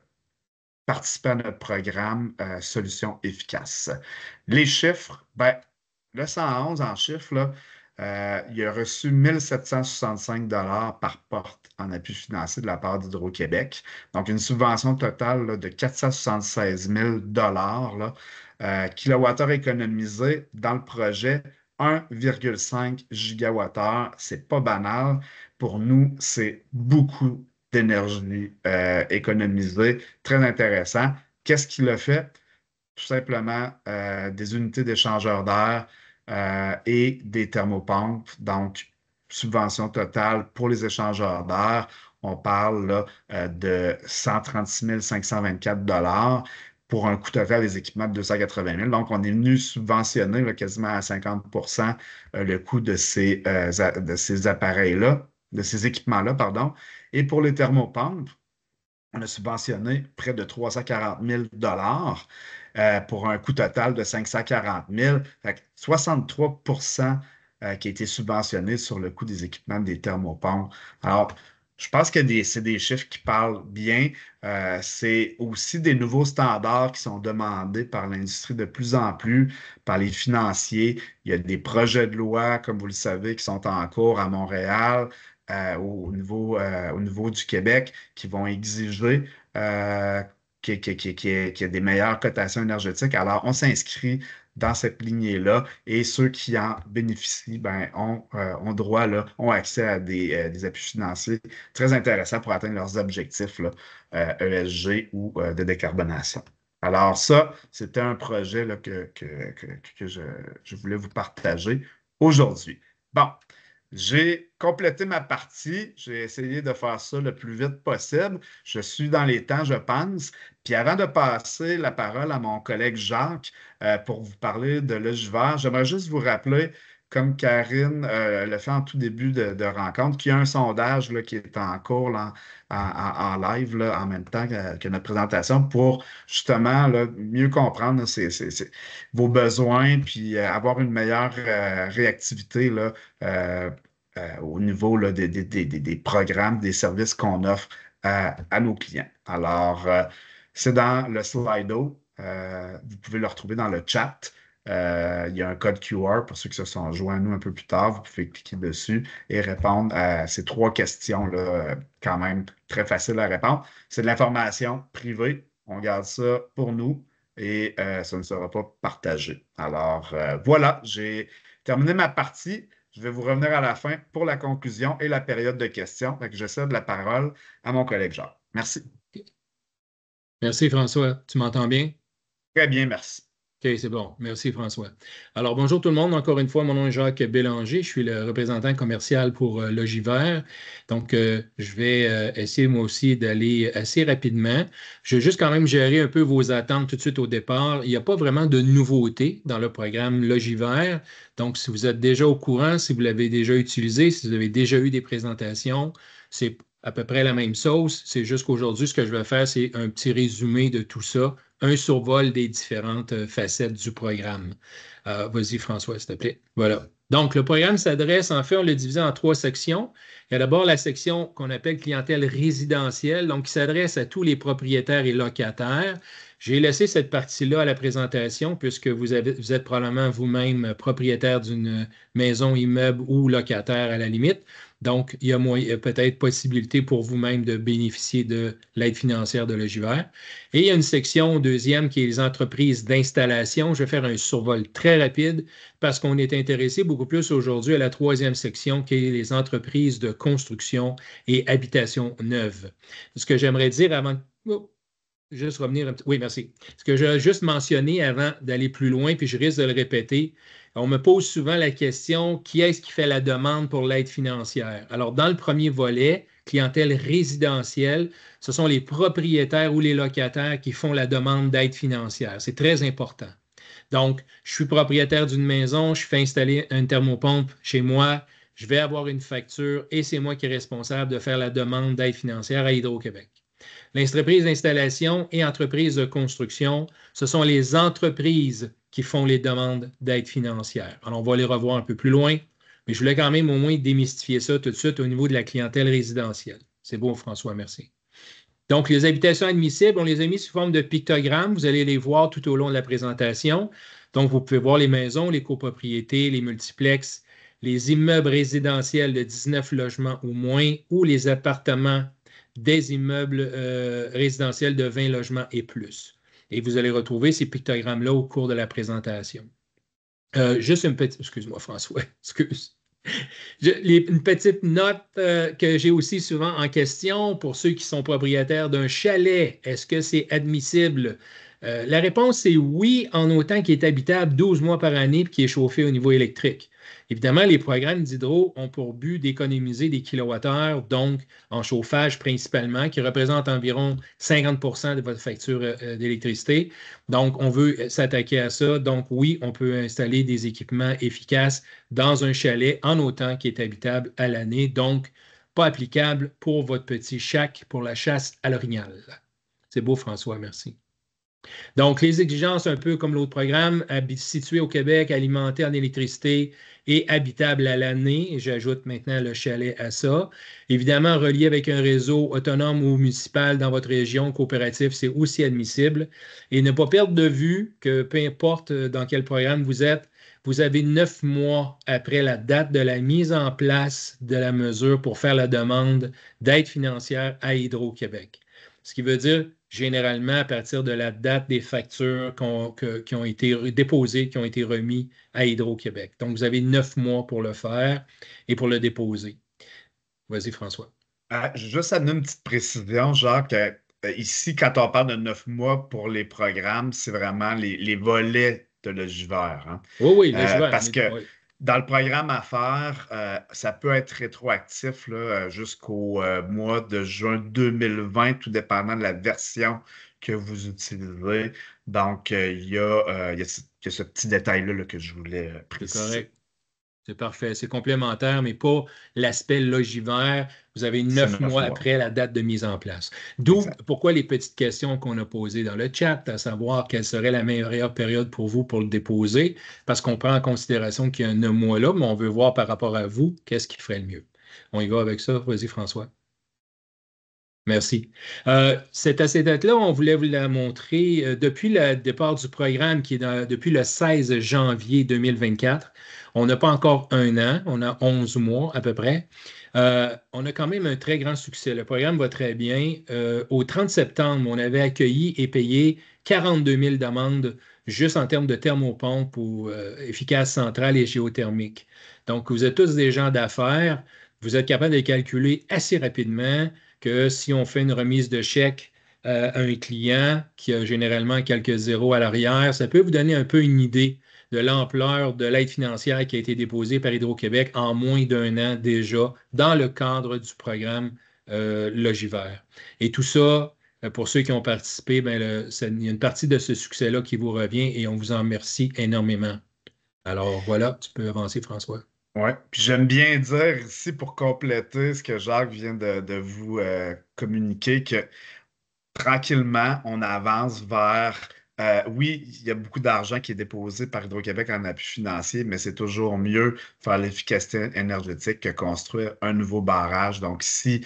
participé à notre programme Solutions efficaces. Les chiffres, ben, le 111 en chiffres, là, il a reçu 1765 par porte en appui financier de la part d'Hydro-Québec. Donc, une subvention totale là, de 476 000 là, kilowattheure économisé dans le projet, 1,5 gigawattheure. C'est pas banal. Pour nous, c'est beaucoup d'énergie économisée. Très intéressant. Qu'est-ce qu'il a fait? Tout simplement des unités d'échangeur d'air et des thermopompes. Donc, subvention totale pour les échangeurs d'air. On parle là, de 136 524 pour un coût total des équipements de 280 000. Donc, on est venu subventionner là, quasiment à 50 le coût de ces appareils-là, de ces équipements-là, pardon. Et pour les thermopompes, on a subventionné près de 340 000 pour un coût total de 540 000. Fait que 63 qui a été subventionné sur le coût des équipements des thermopompes. Alors, je pense que c'est des chiffres qui parlent bien. C'est aussi des nouveaux standards qui sont demandés par l'industrie de plus en plus, par les financiers. Il y a des projets de loi, comme vous le savez, qui sont en cours à Montréal, au niveau du Québec, qui vont exiger qu'il y ait des meilleures cotations énergétiques. Alors, on s'inscrit dans cette lignée-là et ceux qui en bénéficient ben, ont droit, là, ont accès à des appuis financiers très intéressants pour atteindre leurs objectifs là, ESG ou de décarbonation. Alors ça, c'était un projet là, que je voulais vous partager aujourd'hui. Bon, j'ai complété ma partie. J'ai essayé de faire ça le plus vite possible. Je suis dans les temps, je pense. Puis avant de passer la parole à mon collègue Jacques pour vous parler de Logivert, j'aimerais juste vous rappeler, comme Karine le fait en tout début de rencontre, qu'il y a un sondage là, qui est en cours là, en live là, en même temps que notre présentation pour justement là, mieux comprendre là, vos besoins puis avoir une meilleure réactivité là, euh, au niveau là, des programmes, des services qu'on offre à nos clients. Alors, c'est dans le Slido. Vous pouvez le retrouver dans le chat. Il y a un code QR pour ceux qui se sont joints à nous un peu plus tard. Vous pouvez cliquer dessus et répondre à ces 3 questions-là, quand même très facile à répondre. C'est de l'information privée. On garde ça pour nous. et ça ne sera pas partagé. Alors, voilà, j'ai terminé ma partie. Je vais vous revenir à la fin pour la conclusion et la période de questions. Donc, je cède la parole à mon collègue Jacques. Merci. Merci François. Tu m'entends bien? Très bien, merci. OK, c'est bon. Merci, François. Alors, bonjour tout le monde. Encore une fois, mon nom est Jacques Bélanger. Je suis le représentant commercial pour Logivert. Donc, je vais essayer moi aussi d'aller assez rapidement. Je vais juste quand même gérer un peu vos attentes tout de suite au départ. Il n'y a pas vraiment de nouveauté dans le programme Logivert. Donc, si vous êtes déjà au courant, si vous l'avez déjà utilisé, si vous avez déjà eu des présentations, c'est à peu près la même sauce. C'est juste qu'aujourd'hui, ce que je vais faire, c'est un petit résumé de tout ça, un survol des différentes facettes du programme. Vas-y, François, s'il te plaît. Voilà. Donc, le programme s'adresse, en fait, on l'a divisé en 3 sections. Il y a d'abord la section qu'on appelle clientèle résidentielle, donc qui s'adresse à tous les propriétaires et locataires. J'ai laissé cette partie-là à la présentation puisque vous êtes probablement vous-même propriétaire d'une maison, immeuble ou locataire à la limite. Donc, il y a peut-être possibilité pour vous-même de bénéficier de l'aide financière de Logivert. Et il y a une section deuxième qui est les entreprises d'installation. Je vais faire un survol très rapide parce qu'on est intéressé beaucoup plus aujourd'hui à la troisième section qui est les entreprises de construction et habitation neuve. Ce que j'aimerais dire avant... Oh, juste revenir un petit... Oui, merci. Ce que j'ai juste mentionné avant d'aller plus loin, puis je risque de le répéter, on me pose souvent la question, qui est-ce qui fait la demande pour l'aide financière? Alors, dans le premier volet, clientèle résidentielle, ce sont les propriétaires ou les locataires qui font la demande d'aide financière. C'est très important. Donc, je suis propriétaire d'une maison, je fais installer une thermopompe chez moi, je vais avoir une facture et c'est moi qui est responsable de faire la demande d'aide financière à Hydro-Québec. L'entreprise d'installation et entreprise de construction, ce sont les entreprises qui font les demandes d'aide financière. Alors, on va les revoir un peu plus loin, mais je voulais quand même au moins démystifier ça tout de suite au niveau de la clientèle résidentielle. C'est beau, François, merci. Donc, les habitations admissibles, on les a mis sous forme de pictogrammes. Vous allez les voir tout au long de la présentation. Donc, vous pouvez voir les maisons, les copropriétés, les multiplexes, les immeubles résidentiels de 19 logements ou moins ou les appartements des immeubles résidentiels de 20 logements et plus. Et vous allez retrouver ces pictogrammes-là au cours de la présentation. Juste une petite... Excuse-moi, François. Excuse. Une petite note que j'ai aussi souvent en question pour ceux qui sont propriétaires d'un chalet. Est-ce que c'est admissible? La réponse est oui, en autant qu'il est habitable 12 mois par année et qu'il est chauffé au niveau électrique. Évidemment, les programmes d'hydro ont pour but d'économiser des kilowattheures, donc en chauffage principalement, qui représente environ 50 de votre facture d'électricité. Donc, on veut s'attaquer à ça. Donc, oui, on peut installer des équipements efficaces dans un chalet en autant qu'il est habitable à l'année. Donc, pas applicable pour votre petit shack pour la chasse à l'orignal. C'est beau, François, merci. Donc, les exigences, un peu comme l'autre programme, situé au Québec, alimenté en électricité et habitable à l'année. J'ajoute maintenant le chalet à ça. Évidemment, relié avec un réseau autonome ou municipal dans votre région, coopératif, c'est aussi admissible. Et ne pas perdre de vue que peu importe dans quel programme vous êtes, vous avez 9 mois après la date de la mise en place de la mesure pour faire la demande d'aide financière à Hydro-Québec. Ce qui veut dire généralement à partir de la date des factures qui ont été déposées, qui ont été remises à Hydro-Québec. Donc, vous avez 9 mois pour le faire et pour le déposer. Vas-y, François. Juste amener une petite précision, Jacques. Ici, quand on parle de 9 mois pour les programmes, c'est vraiment les volets de Logivert. Hein? Oui, Logivert. Parce que dans le programme à faire, ça peut être rétroactif jusqu'au mois de juin 2020, tout dépendant de la version que vous utilisez. Donc, il y a ce petit détail-là que je voulais préciser. C'est correct. C'est parfait. C'est complémentaire, mais pas l'aspect Logivert. Vous avez 9 mois après la date de mise en place. D'où pourquoi les petites questions qu'on a posées dans le chat, à savoir quelle serait la meilleure période pour vous pour le déposer, parce qu'on prend en considération qu'il y a 9 mois là, mais on veut voir par rapport à vous, qu'est-ce qui ferait le mieux. On y va avec ça. Vas-y, François. Merci. Cette acétate-là, on voulait vous la montrer depuis le départ du programme, qui est depuis le 16 janvier 2024. On n'a pas encore un an, on a 11 mois à peu près. On a quand même un très grand succès. Le programme va très bien. Au 30 septembre, on avait accueilli et payé 42 000 demandes juste en termes de thermopompes ou efficaces centrales et géothermiques. Donc, vous êtes tous des gens d'affaires. Vous êtes capable de calculer assez rapidement que si on fait une remise de chèque à un client qui a généralement quelques zéros à l'arrière, ça peut vous donner un peu une idée de l'ampleur de l'aide financière qui a été déposée par Hydro-Québec en moins d'un an déjà dans le cadre du programme Logivert. Et tout ça, pour ceux qui ont participé, ben, il y a une partie de ce succès-là qui vous revient et on vous en remercie énormément. Alors voilà, tu peux avancer, François. Oui, puis j'aime bien dire ici pour compléter ce que Jacques vient de vous communiquer, que tranquillement, on avance vers... oui, il y a beaucoup d'argent qui est déposé par Hydro-Québec en appui financier, mais c'est toujours mieux faire l'efficacité énergétique que construire un nouveau barrage. Donc, si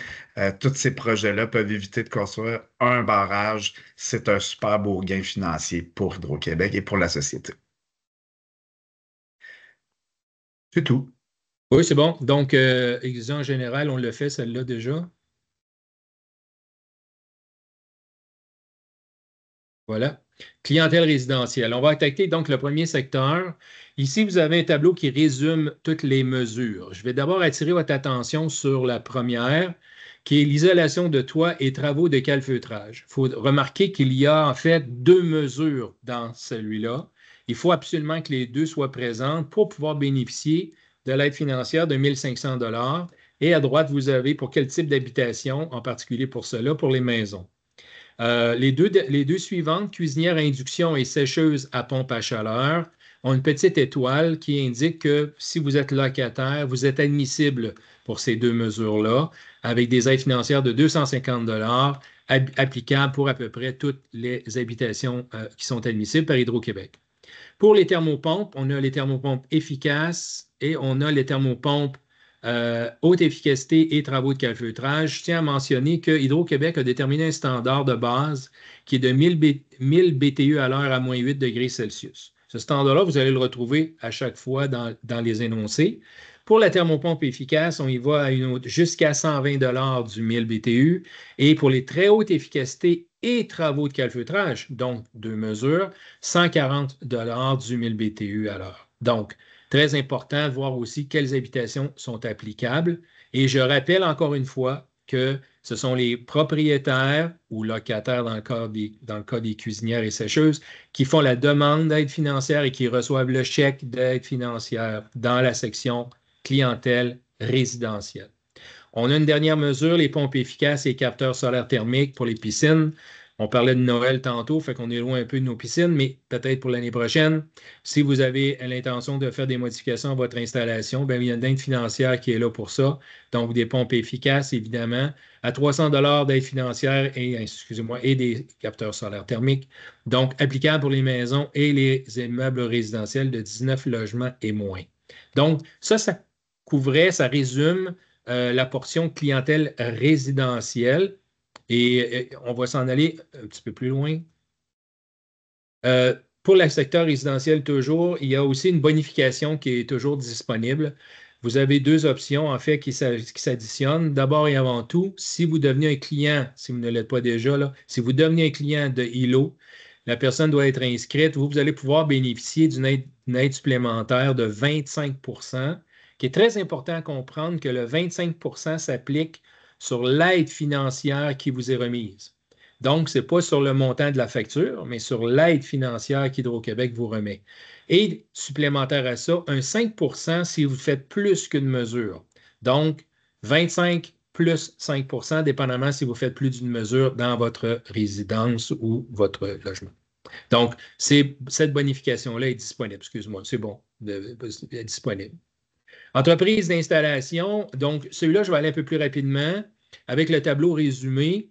tous ces projets-là peuvent éviter de construire un barrage, c'est un super beau gain financier pour Hydro-Québec et pour la société. C'est tout. Oui, c'est bon. Donc, en général, on le fait, celle-là déjà. Voilà. Clientèle résidentielle. On va attaquer donc le premier secteur. Ici, vous avez un tableau qui résume toutes les mesures. Je vais d'abord attirer votre attention sur la première, qui est l'isolation de toit et travaux de calfeutrage. Il faut remarquer qu'il y a en fait deux mesures dans celui-là. Il faut absolument que les deux soient présentes pour pouvoir bénéficier de l'aide financière de 1 500 $. Et à droite, vous avez pour quel type d'habitation, en particulier pour cela, pour les maisons. Les deux suivantes, cuisinière à induction et sécheuse à pompe à chaleur, ont une petite étoile qui indique que si vous êtes locataire, vous êtes admissible pour ces deux mesures-là, avec des aides financières de 250 $ applicables pour à peu près toutes les habitations qui sont admissibles par Hydro-Québec. Pour les thermopompes, on a les thermopompes efficaces et on a les thermopompes haute efficacité et travaux de calfeutrage. Je tiens à mentionner que Hydro-Québec a déterminé un standard de base qui est de 1000 BTU à l'heure à moins 8 degrés Celsius. Ce standard-là, vous allez le retrouver à chaque fois dans les énoncés. Pour la thermopompe efficace, on y va jusqu'à 120 $ du 1000 BTU. Et pour les très hautes efficacités et travaux de calfeutrage, donc deux mesures, 140 $ du 1000 BTU à l'heure. Donc, très important de voir aussi quelles habitations sont applicables. Et je rappelle encore une fois que ce sont les propriétaires ou locataires dans le cas des cuisinières et sécheuses qui font la demande d'aide financière et qui reçoivent le chèque d'aide financière dans la section clientèle résidentielle. On a une dernière mesure, les pompes efficaces et capteurs solaires thermiques pour les piscines. On parlait de Noël tantôt, fait qu'on est loin un peu de nos piscines, mais peut-être pour l'année prochaine, si vous avez l'intention de faire des modifications à votre installation, bien, il y a une aide financière qui est là pour ça. Donc, des pompes efficaces, évidemment, à 300 $ d'aide financière et des capteurs solaires thermiques. Donc, applicable pour les maisons et les immeubles résidentiels de 19 logements et moins. Donc, ça couvrait, ça résume la portion clientèle résidentielle. Et on va s'en aller un petit peu plus loin. Pour le secteur résidentiel, toujours, il y a aussi une bonification qui est toujours disponible. Vous avez deux options, en fait, qui s'additionnent. D'abord et avant tout, si vous devenez un client, si vous ne l'êtes pas déjà, là, si vous devenez un client de ILO, la personne doit être inscrite. Vous allez pouvoir bénéficier d'une aide supplémentaire de 25 %, qui est très important à comprendre que le 25 % s'applique sur l'aide financière qui vous est remise. Donc, ce n'est pas sur le montant de la facture, mais sur l'aide financière qu'Hydro-Québec vous remet. Et supplémentaire à ça, un 5 % si vous faites plus qu'une mesure. Donc, 25 plus 5 %, dépendamment si vous faites plus d'une mesure dans votre résidence ou votre logement. Donc, cette bonification-là est disponible. Excuse-moi, c'est bon, est disponible. Entreprise d'installation, donc celui-là, je vais aller un peu plus rapidement. Avec le tableau résumé,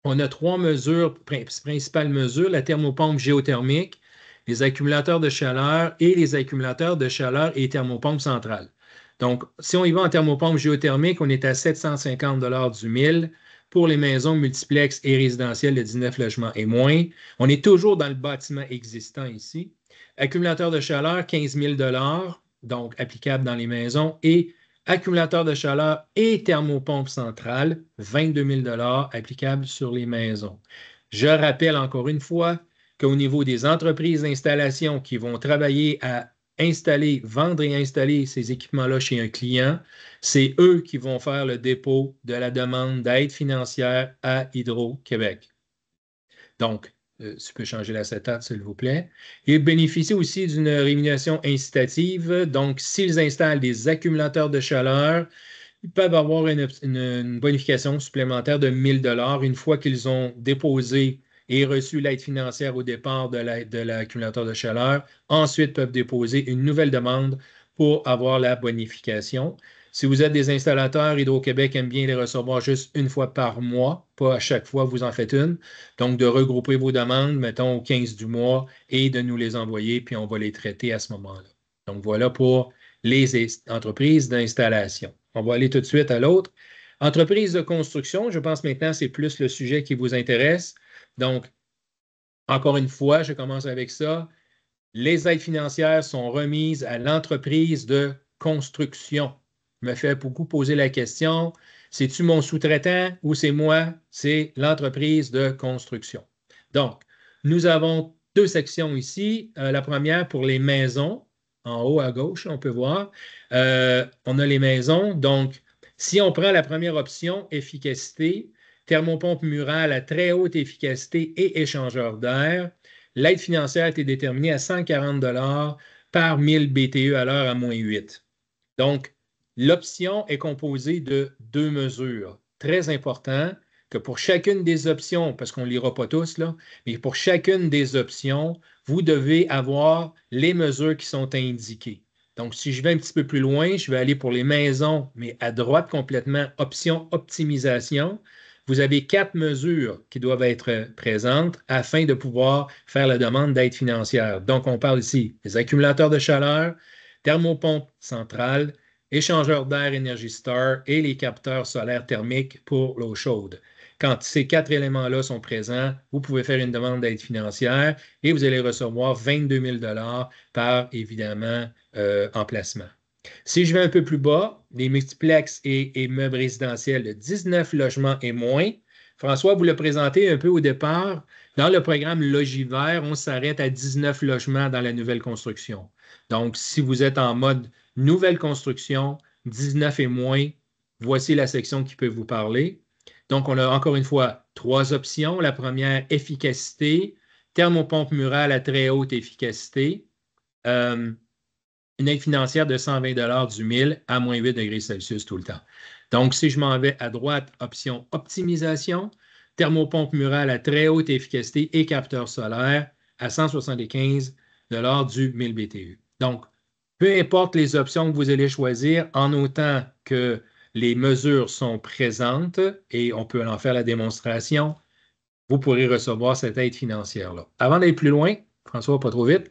on a trois mesures, principales mesures, la thermopompe géothermique, les accumulateurs de chaleur et les accumulateurs de chaleur et thermopompe centrale. Donc, si on y va en thermopompe géothermique, on est à 750 $ du 1000. pour les maisons multiplex et résidentielles de 19 logements et moins. On est toujours dans le bâtiment existant ici. Accumulateur de chaleur, 15 000 $, donc applicable dans les maisons, et accumulateur de chaleur et thermopompe centrale, 22 000 $ applicable sur les maisons. Je rappelle encore une fois qu'au niveau des entreprises d'installation qui vont travailler à installer, vendre et installer ces équipements-là chez un client, c'est eux qui vont faire le dépôt de la demande d'aide financière à Hydro-Québec. Donc, tu peux changer l'acétate, s'il vous plaît. Ils bénéficient aussi d'une rémunération incitative. Donc, s'ils installent des accumulateurs de chaleur, ils peuvent avoir une bonification supplémentaire de 1 000 $ une fois qu'ils ont déposé et reçu l'aide financière au départ de l'accumulateur de chaleur. Ensuite, peuvent déposer une nouvelle demande pour avoir la bonification. Si vous êtes des installateurs, Hydro-Québec aime bien les recevoir juste une fois par mois, pas à chaque fois, vous en faites une. Donc, de regrouper vos demandes, mettons au 15 du mois, et de nous les envoyer, puis on va les traiter à ce moment-là. Donc, voilà pour les entreprises d'installation. On va aller tout de suite à l'autre. Entreprise de construction, je pense maintenant c'est plus le sujet qui vous intéresse. Donc, encore une fois, je commence avec ça. Les aides financières sont remises à l'entreprise de construction. Je me fais beaucoup poser la question, c'est-tu mon sous-traitant ou c'est moi? C'est l'entreprise de construction. Donc, nous avons deux sections ici. La première pour les maisons. En haut à gauche, on peut voir. On a les maisons. Donc, si on prend la première option, efficacité, thermopompe murale à très haute efficacité et échangeur d'air, l'aide financière a été déterminée à 140 $ par 1000 BTU à l'heure à -8. Donc, l'option est composée de deux mesures. Très important que pour chacune des options, parce qu'on ne lira pas tous, là, mais pour chacune des options, vous devez avoir les mesures qui sont indiquées. Donc, si je vais un petit peu plus loin, je vais aller pour les maisons, mais à droite complètement, option optimisation. Vous avez 4 mesures qui doivent être présentes afin de pouvoir faire la demande d'aide financière. Donc, on parle ici des accumulateurs de chaleur, thermopompe centrale, échangeur d'air Energy Star et les capteurs solaires thermiques pour l'eau chaude. Quand ces 4 éléments-là sont présents, vous pouvez faire une demande d'aide financière et vous allez recevoir 22 000 $ par, évidemment, emplacement. Si je vais un peu plus bas, les multiplex et meubles résidentiels de 19 logements et moins, François vous l'a présenté un peu au départ. Dans le programme Logivert, on s'arrête à 19 logements dans la nouvelle construction. Donc, si vous êtes en mode nouvelle construction, 19 et moins, voici la section qui peut vous parler. Donc, on a encore une fois 3 options. La première, efficacité, thermopompe murale à très haute efficacité, une aide financière de 120 $ du 1000 à -8 degrés Celsius tout le temps. Donc, si je m'en vais à droite, option optimisation, thermopompe murale à très haute efficacité et capteur solaire à 175 $ du 1000 BTU. Donc, peu importe les options que vous allez choisir, en autant que les mesures sont présentes et on peut en faire la démonstration, vous pourrez recevoir cette aide financière-là. Avant d'aller plus loin, François, pas trop vite,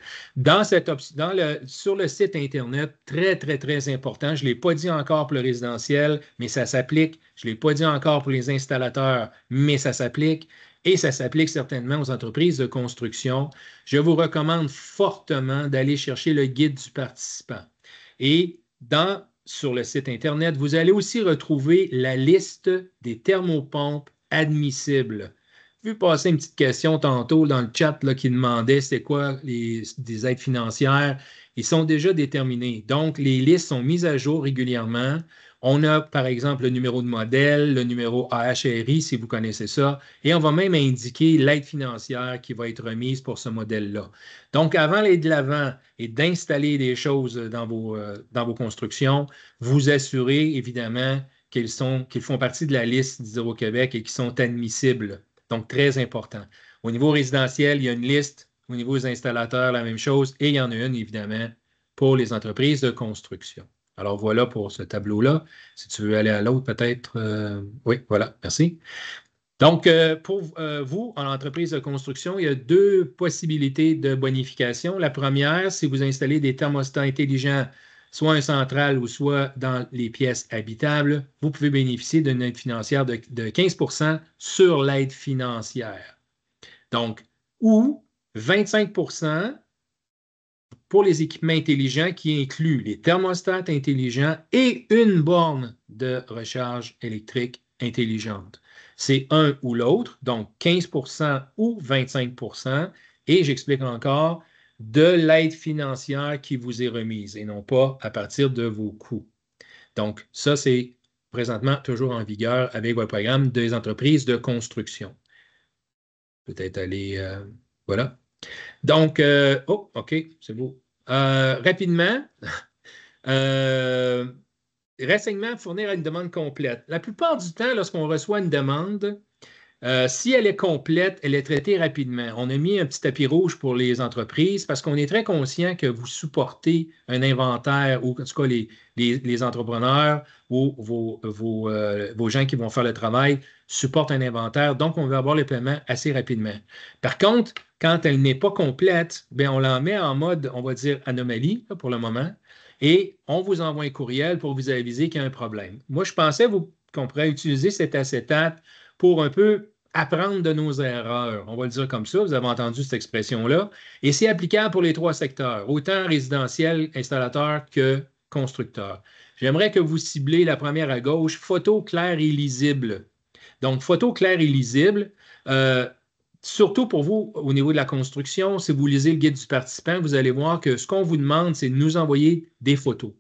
sur le site Internet, très, très, très important, je ne l'ai pas dit encore pour le résidentiel, mais ça s'applique. Je ne l'ai pas dit encore pour les installateurs, mais ça s'applique. Et ça s'applique certainement aux entreprises de construction. Je vous recommande fortement d'aller chercher le guide du participant. Et sur le site Internet, vous allez aussi retrouver la liste des thermopompes admissibles. J'ai vu passer une petite question tantôt dans le chat là, qui demandait c'est quoi des aides financières. Ils sont déjà déterminés. Donc, les listes sont mises à jour régulièrement. On a, par exemple, le numéro de modèle, le numéro AHRI, si vous connaissez ça, et on va même indiquer l'aide financière qui va être remise pour ce modèle-là. Donc, avant d'aller de l'avant et d'installer des choses dans vos constructions, vous assurez évidemment qu'ils font partie de la liste d'Hydro-Québec et qu'ils sont admissibles. Donc, très important. Au niveau résidentiel, il y a une liste. Au niveau des installateurs, la même chose. Et il y en a une, évidemment, pour les entreprises de construction. Alors, voilà pour ce tableau-là. Si tu veux aller à l'autre, peut-être. Oui, voilà. Merci. Donc, pour vous, en entreprise de construction, il y a 2 possibilités de bonification. La première, si vous installez des thermostats intelligents soit un central ou soit dans les pièces habitables, vous pouvez bénéficier d'une aide financière de 15 % sur l'aide financière. Donc, ou 25 % pour les équipements intelligents qui incluent les thermostats intelligents et une borne de recharge électrique intelligente. C'est un ou l'autre, donc 15 % ou 25 %, et j'explique encore, de l'aide financière qui vous est remise et non pas à partir de vos coûts. Donc, ça, c'est présentement toujours en vigueur avec votre programme des entreprises de construction. Peut-être aller, voilà. Donc, oh, OK, c'est beau. Rapidement, renseignement, fournir une demande complète. La plupart du temps, lorsqu'on reçoit une demande, si elle est complète, elle est traitée rapidement. On a mis un petit tapis rouge pour les entreprises parce qu'on est très conscient que vous supportez un inventaire ou en tout cas les entrepreneurs ou vos gens qui vont faire le travail supportent un inventaire. Donc, on veut avoir le paiement assez rapidement. Par contre, quand elle n'est pas complète, bien, on la met en mode, on va dire, anomalie là, pour le moment. Et on vous envoie un courriel pour vous aviser qu'il y a un problème. Moi, je pensais qu'on pourrait utiliser cet acétate pour un peu apprendre de nos erreurs. On va le dire comme ça, vous avez entendu cette expression-là. Et c'est applicable pour les trois secteurs, autant résidentiel, installateur que constructeur. J'aimerais que vous ciblez la première à gauche, photo claire et lisible. Donc, photo claire et lisible, surtout pour vous au niveau de la construction, si vous lisez le guide du participant, vous allez voir que ce qu'on vous demande, c'est de nous envoyer des photos.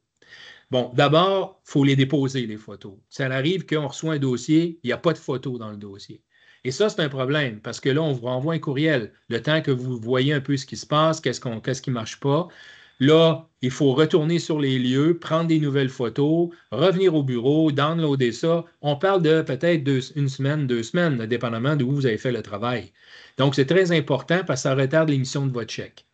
Bon, d'abord, il faut les déposer, les photos. Ça arrive qu'on reçoit un dossier, il n'y a pas de photos dans le dossier. Et ça, c'est un problème parce que là, on vous renvoie un courriel. Le temps que vous voyez un peu ce qui se passe, qu'est-ce qui ne marche pas. Là, il faut retourner sur les lieux, prendre des nouvelles photos, revenir au bureau, downloader ça. On parle de peut-être une semaine, 2 semaines, dépendamment d'où vous avez fait le travail. Donc, c'est très important parce que ça retarde l'émission de votre chèque.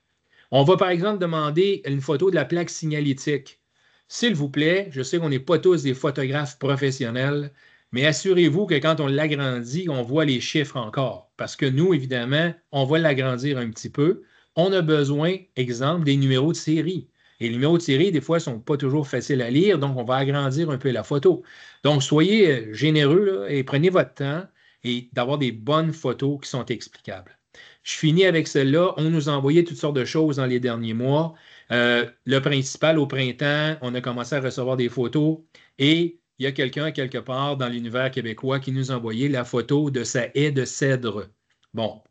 On va, par exemple, demander une photo de la plaque signalétique. S'il vous plaît, je sais qu'on n'est pas tous des photographes professionnels, mais assurez-vous que quand on l'agrandit, on voit les chiffres encore. Parce que nous, évidemment, on va l'agrandir un petit peu. On a besoin, exemple, des numéros de série. Et les numéros de série, des fois, ne sont pas toujours faciles à lire, donc on va agrandir un peu la photo. Donc, soyez généreux là, et prenez votre temps et d'avoir des bonnes photos qui sont explicables. Je finis avec celle-là. On nous a envoyé toutes sortes de choses dans les derniers mois. Le principal, au printemps, on a commencé à recevoir des photos et il y a quelqu'un quelque part dans l'univers québécois qui nous a envoyé la photo de sa haie de cèdre. Bon,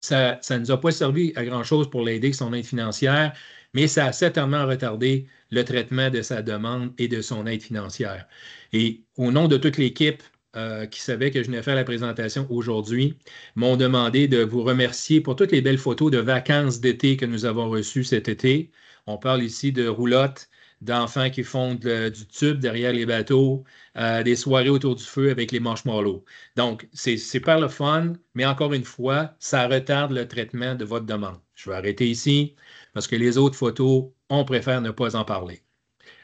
ça ne nous a pas servi à grand-chose pour l'aider avec son aide financière, mais ça a certainement retardé le traitement de sa demande et de son aide financière. Et au nom de toute l'équipe qui savait que je venais faire la présentation aujourd'hui, m'ont demandé de vous remercier pour toutes les belles photos de vacances d'été que nous avons reçues cet été. On parle ici de roulottes, d'enfants qui font du tube derrière les bateaux, des soirées autour du feu avec les marshmallows. Donc, c'est super le fun, mais encore une fois, ça retarde le traitement de votre demande. Je vais arrêter ici parce que les autres photos, on préfère ne pas en parler.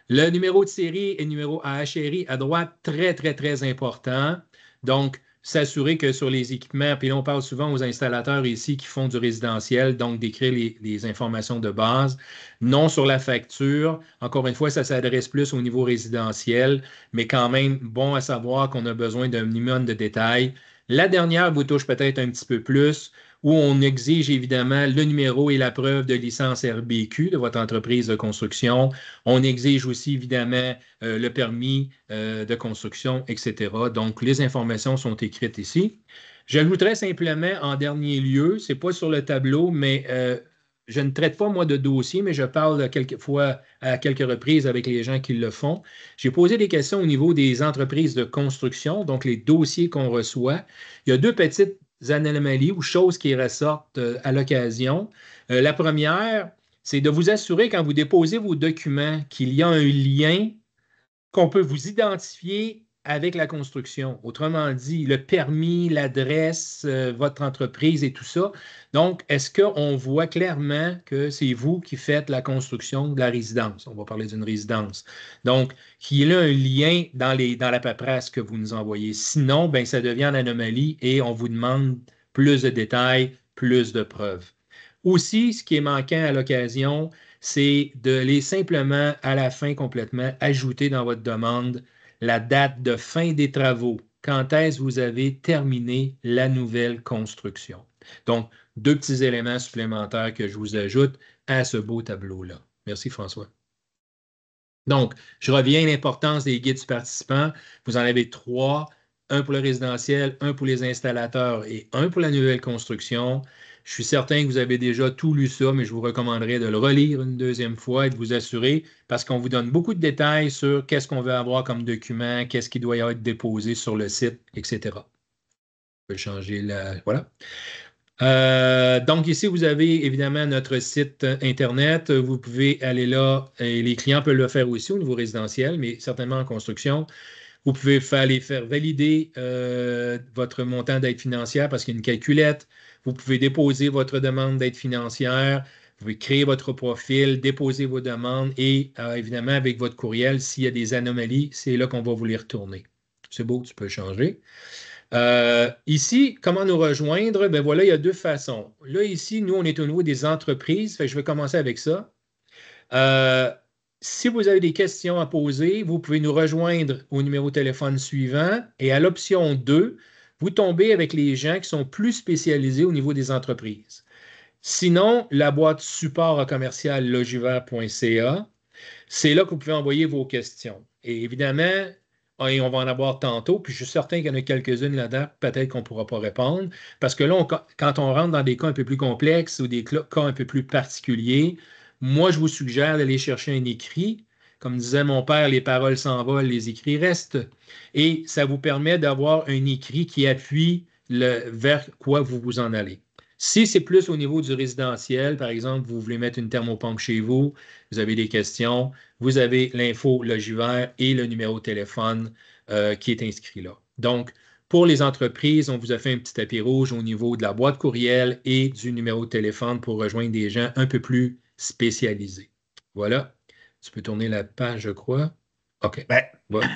Le numéro de série et le numéro AHRI à droite, très, très, très important. Donc, s'assurer que sur les équipements, puis là, on parle souvent aux installateurs ici qui font du résidentiel, donc d'écrire les informations de base, non sur la facture. Encore une fois, ça s'adresse plus au niveau résidentiel, mais quand même, bon à savoir qu'on a besoin d'un minimum de détails. La dernière vous touche peut-être un petit peu plus, où on exige évidemment le numéro et la preuve de licence RBQ de votre entreprise de construction. On exige aussi évidemment le permis de construction, etc. Donc, les informations sont écrites ici. J'ajouterais simplement en dernier lieu, ce n'est pas sur le tableau, mais je ne traite pas moi de dossier, mais je parle quelquefois à quelques reprises avec les gens qui le font. J'ai posé des questions au niveau des entreprises de construction, donc les dossiers qu'on reçoit. Il y a deux petites anomalies ou choses qui ressortent à l'occasion. La première, c'est de vous assurer quand vous déposez vos documents qu'il y a un lien qu'on peut vous identifier avec la construction. Autrement dit, le permis, l'adresse, votre entreprise et tout ça. Donc, est-ce qu'on voit clairement que c'est vous qui faites la construction de la résidence? On va parler d'une résidence. Donc, qu'il y a un lien dans la paperasse que vous nous envoyez. Sinon, ben, ça devient une anomalie et on vous demande plus de détails, plus de preuves. Aussi, ce qui est manquant à l'occasion, c'est de simplement, à la fin complètement, ajouter dans votre demande la date de fin des travaux. Quand est-ce que vous avez terminé la nouvelle construction? Donc, 2 petits éléments supplémentaires que je vous ajoute à ce beau tableau-là. Merci, François. Donc, je reviens à l'importance des guides du participant. Vous en avez 3, un pour le résidentiel, un pour les installateurs et un pour la nouvelle construction. Je suis certain que vous avez déjà tout lu ça, mais je vous recommanderais de le relire une deuxième fois et de vous assurer, parce qu'on vous donne beaucoup de détails sur qu'est-ce qu'on veut avoir comme document, qu'est-ce qui doit être déposé sur le site, etc. Je peux changer la... Voilà. Donc ici, vous avez évidemment notre site Internet. Vous pouvez aller là, et les clients peuvent le faire aussi au niveau résidentiel, mais certainement en construction. Vous pouvez aller faire valider votre montant d'aide financière parce qu'il y a une calculette. Vous pouvez déposer votre demande d'aide financière. Vous pouvez créer votre profil, déposer vos demandes et évidemment, avec votre courriel, s'il y a des anomalies, c'est là qu'on va vous les retourner. C'est beau, tu peux changer. Ici, comment nous rejoindre? Ben voilà, il y a 2 façons. Là, ici, nous, on est au niveau des entreprises. Fait que je vais commencer avec ça. Si vous avez des questions à poser, vous pouvez nous rejoindre au numéro de téléphone suivant et à l'option 2, vous tombez avec les gens qui sont plus spécialisés au niveau des entreprises. Sinon, la boîte support à commercial logivert.ca, c'est là que vous pouvez envoyer vos questions. Et évidemment, et on va en avoir tantôt, puis je suis certain qu'il y en a quelques-unes là-dedans, peut-être qu'on ne pourra pas répondre, parce que là, quand on rentre dans des cas un peu plus complexes ou des cas un peu plus particuliers, moi, je vous suggère d'aller chercher un écrit. Comme disait mon père, les paroles s'envolent, les écrits restent. Et ça vous permet d'avoir un écrit qui appuie vers quoi vous vous en allez. Si c'est plus au niveau du résidentiel, par exemple, vous voulez mettre une thermopompe chez vous, vous avez des questions, vous avez l'info Logivert et le numéro de téléphone qui est inscrit là. Donc, pour les entreprises, on vous a fait un petit tapis rouge au niveau de la boîte courriel et du numéro de téléphone pour rejoindre des gens un peu plus spécialisés. Voilà. Tu peux tourner la page, je crois. OK. Ben, Voilà.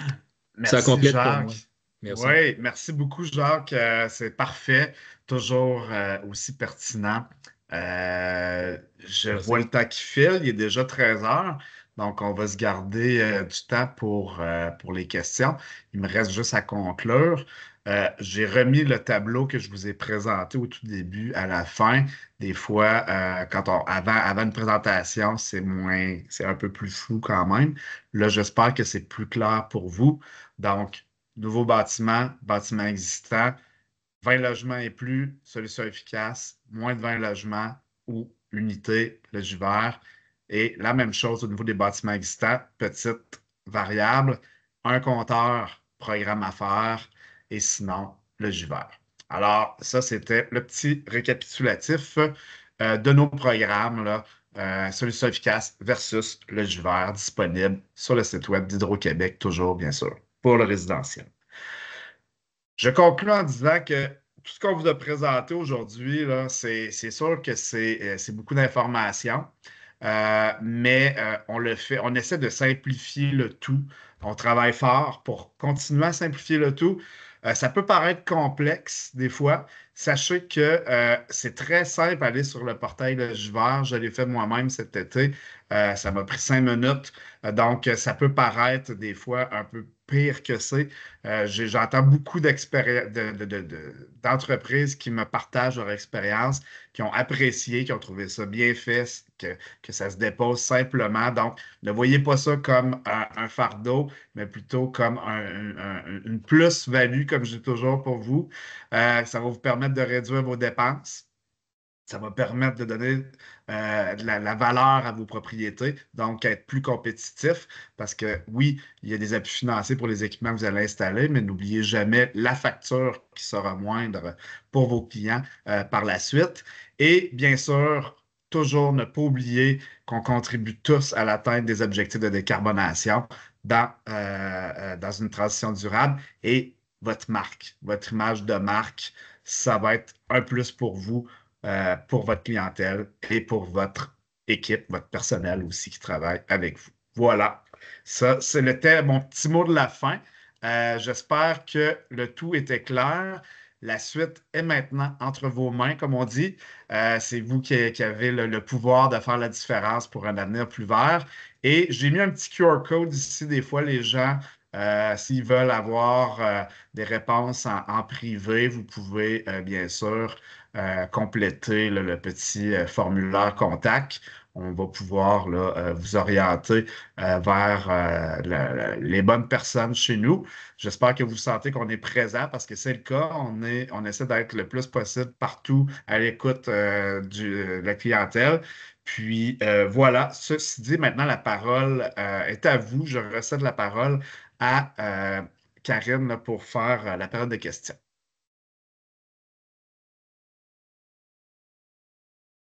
Ça merci, complète pour moi. Jacques. Merci. Oui, merci beaucoup, Jacques. C'est parfait, toujours aussi pertinent. Je vois Merci. le temps qui file, il est déjà 13 heures, donc on va se garder du temps pour les questions. Il me reste juste à conclure. J'ai remis le tableau que je vous ai présenté au tout début à la fin. Des fois, avant une présentation, c'est un peu plus flou quand même. Là, j'espère que c'est plus clair pour vous. Donc, nouveau bâtiment existant, 20 logements et plus, solution efficace, moins de 20 logements ou unité, Logivert. Et la même chose au niveau des bâtiments existants, petite variable, un compteur, programme à faire, et sinon, Logivert. Alors, ça, c'était le petit récapitulatif de nos programmes, là, solution efficace versus Logivert, disponible sur le site web d'Hydro-Québec, toujours, bien sûr, pour le résidentiel. Je conclue en disant que tout ce qu'on vous a présenté aujourd'hui, là, c'est sûr que c'est beaucoup d'informations, mais on le fait, on essaie de simplifier le tout. On travaille fort pour continuer à simplifier le tout. Ça peut paraître complexe des fois. Sachez que c'est très simple aller sur le portail de Logivert. Je l'ai fait moi-même cet été. Ça m'a pris 5 minutes. Donc, ça peut paraître des fois un peu pire que c'est. J'entends beaucoup d'entreprises qui me partagent leur expérience, qui ont apprécié, qui ont trouvé ça bien fait, que ça se dépose simplement. Donc, ne voyez pas ça comme un fardeau, mais plutôt comme une plus-value, comme je dis toujours pour vous. Ça va vous permettre de réduire vos dépenses. Ça va permettre de donner de la valeur à vos propriétés, donc être plus compétitif, parce que oui, il y a des appuis financiers pour les équipements que vous allez installer, mais n'oubliez jamais la facture qui sera moindre pour vos clients par la suite. Et bien sûr, toujours ne pas oublier qu'on contribue tous à l'atteinte des objectifs de décarbonation dans une transition durable et votre marque, votre image de marque, ça va être un plus pour vous pour votre clientèle et pour votre équipe, votre personnel aussi qui travaille avec vous. Voilà. Ça, c'était mon petit mot de la fin. J'espère que le tout était clair. La suite est maintenant entre vos mains, comme on dit. C'est vous qui avez le pouvoir de faire la différence pour un avenir plus vert. Et j'ai mis un petit QR code ici. Des fois, les gens, s'ils veulent avoir des réponses en privé, vous pouvez bien sûr compléter là, le petit formulaire contact. On va pouvoir là, vous orienter vers les bonnes personnes chez nous. J'espère que vous sentez qu'on est présent parce que c'est le cas. On essaie d'être le plus possible partout à l'écoute de la clientèle. Puis voilà, ceci dit, maintenant la parole est à vous. Je recède la parole à Karine là, pour faire la période de questions.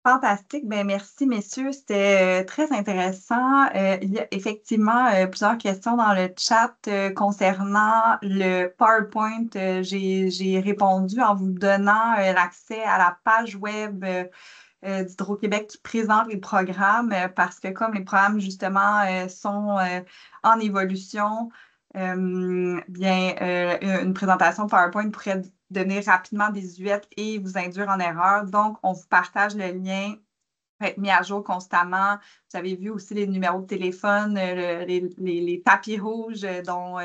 Fantastique. Ben, merci, messieurs. C'était très intéressant. Il y a effectivement plusieurs questions dans le chat concernant le PowerPoint. J'ai répondu en vous donnant l'accès à la page web d'Hydro-Québec qui présente les programmes parce que comme les programmes, justement, sont en évolution, une présentation PowerPoint pourrait devenir rapidement désuète et vous induire en erreur. Donc, on vous partage le lien pour être mis à jour constamment. Vous avez vu aussi les numéros de téléphone, les tapis rouges dont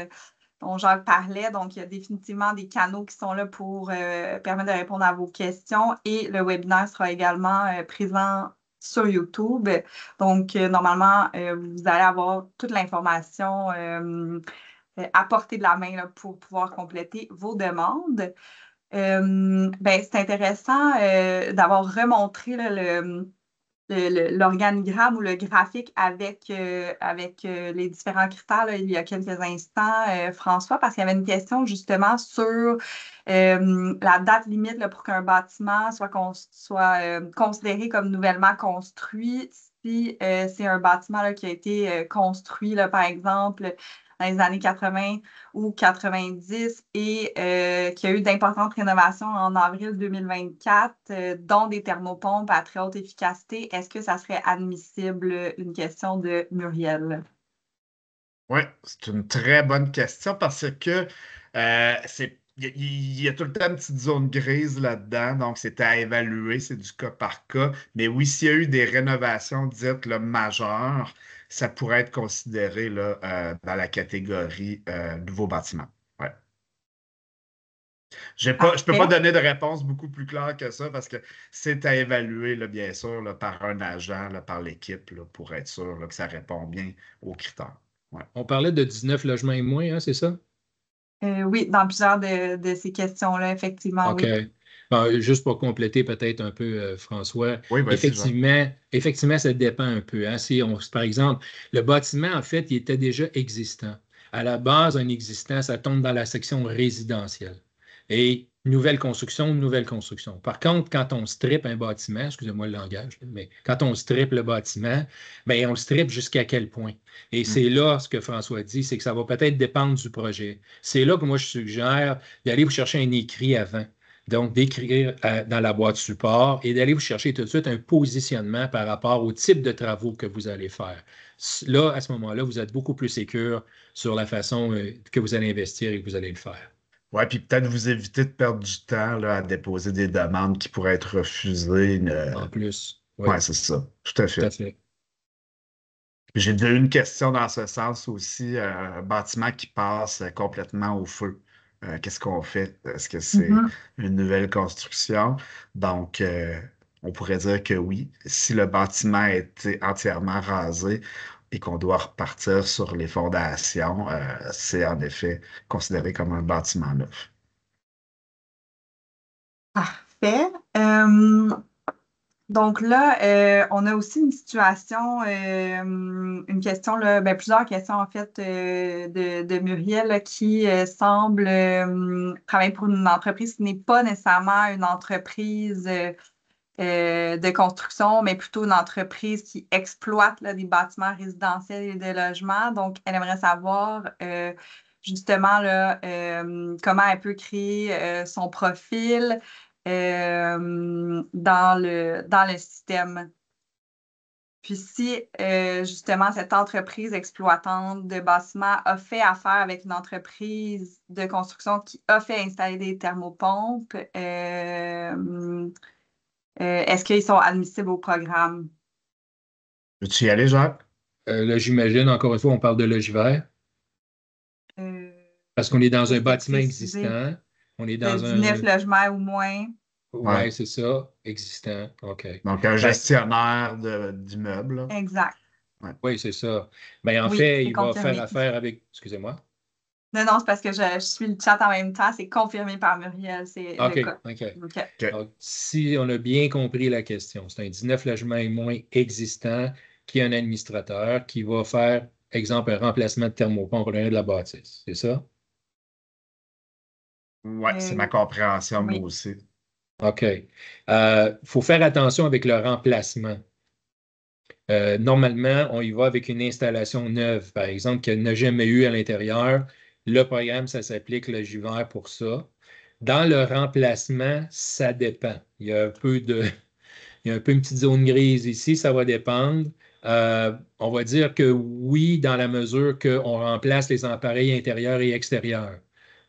Jacques parlait. Donc, il y a définitivement des canaux qui sont là pour permettre de répondre à vos questions. Et le webinaire sera également présent sur YouTube. Donc, normalement, vous allez avoir toute l'information à portée de la main là, pour pouvoir compléter vos demandes. Ben, c'est intéressant d'avoir remontré là, l'organigramme ou le graphique avec les différents critères là, il y a quelques instants, François, parce qu'il y avait une question justement sur la date limite là, pour qu'un bâtiment soit considéré comme nouvellement construit si c'est un bâtiment là, qui a été construit, là, par exemple, dans les années 80 ou 90 et qui a eu d'importantes rénovations en avril 2024, dont des thermopompes à très haute efficacité. Est-ce que ça serait admissible? Une question de Muriel. Oui, c'est une très bonne question parce que il y a tout le temps une petite zone grise là-dedans, donc c'est à évaluer, c'est du cas par cas. Mais oui, s'il y a eu des rénovations dites là, majeures, ça pourrait être considéré là, dans la catégorie nouveau bâtiment. Ouais. Je ne peux pas Parfait. donner de réponse beaucoup plus claire que ça parce que c'est à évaluer, là, bien sûr, là, par un agent, là, par l'équipe, là, pour être sûr là, que ça répond bien aux critères. Ouais. On parlait de 19 logements et moins, hein, c'est ça? Oui, dans plusieurs de ces questions-là, effectivement, OK. oui. Bon, juste pour compléter peut-être un peu, François, Oui, vas-y, Jean. effectivement, ça dépend un peu. Hein. Par exemple, le bâtiment, en fait, il était déjà existant. À la base, un existant, ça tombe dans la section résidentielle. Et nouvelle construction, nouvelle construction. Par contre, quand on strip un bâtiment, excusez-moi le langage, mais quand on strip le bâtiment, bien, on le strip jusqu'à quel point? Et Mm. c'est là ce que François dit, c'est que ça va peut-être dépendre du projet. C'est là que moi, je suggère d'aller vous chercher un écrit avant. Donc, d'écrire dans la boîte support et d'aller vous chercher tout de suite un positionnement par rapport au type de travaux que vous allez faire. Là, à ce moment-là, vous êtes beaucoup plus sécure sur la façon que vous allez investir et que vous allez le faire. Ouais, puis peut-être vous éviter de perdre du temps là, à déposer des demandes qui pourraient être refusées. En plus, oui, Ouais, c'est ça. Tout à tout à fait. fait. Puis j'ai déjà eu une question dans ce sens aussi, un bâtiment qui passe complètement au feu. Qu'est-ce qu'on fait? Est-ce que c'est Mhm. une nouvelle construction? Donc, on pourrait dire que oui. Si le bâtiment a été entièrement rasé et qu'on doit repartir sur les fondations, c'est en effet considéré comme un bâtiment neuf. Parfait. Donc là, on a aussi une situation, une question, là, ben, plusieurs questions en fait de Muriel là, qui semble travailler pour une entreprise qui n'est pas nécessairement une entreprise de construction, mais plutôt une entreprise qui exploite là, des bâtiments résidentiels et des logements. Donc, elle aimerait savoir justement là, comment elle peut créer son profil dans le système. Puis si justement cette entreprise exploitante de bâtiment a fait affaire avec une entreprise de construction qui a fait installer des thermopompes, est-ce qu'ils sont admissibles au programme? Veux-tu y aller, Jacques? Là, j'imagine, encore une fois, on parle de logivert, Euh, parce qu'on est dans un C'était bâtiment précisé existant. On est de dans 19 un. logements ou moins. Ouais, Ouais. c'est ça, existant. OK. Donc, un Ben, gestionnaire d'immeuble, là. Exact. Ouais. oui, c'est ça. Ben, en Oui, fait, c'est il va faire confirmé. affaire avec. Excusez-moi. Non, non, c'est parce que je suis le chat en même temps. C'est confirmé par Muriel, c'est le OK, cas. OK. OK. OK. Donc, si on a bien compris la question, c'est un 19 logements et moins existant qui a un administrateur qui va faire, exemple, un remplacement de thermopompe pour l'un de la bâtisse. C'est ça? Ouais, c'est ma Euh, compréhension, moi oui. aussi. OK. Il faut faire attention avec le remplacement. Normalement, on y va avec une installation neuve, par exemple, qu'elle n'a jamais eu à l'intérieur. Le programme, ça s'applique le JVR pour ça. Dans le remplacement, ça dépend. Il y a un peu une petite zone grise ici, ça va dépendre. On va dire que oui, dans la mesure qu'on remplace les appareils intérieurs et extérieurs.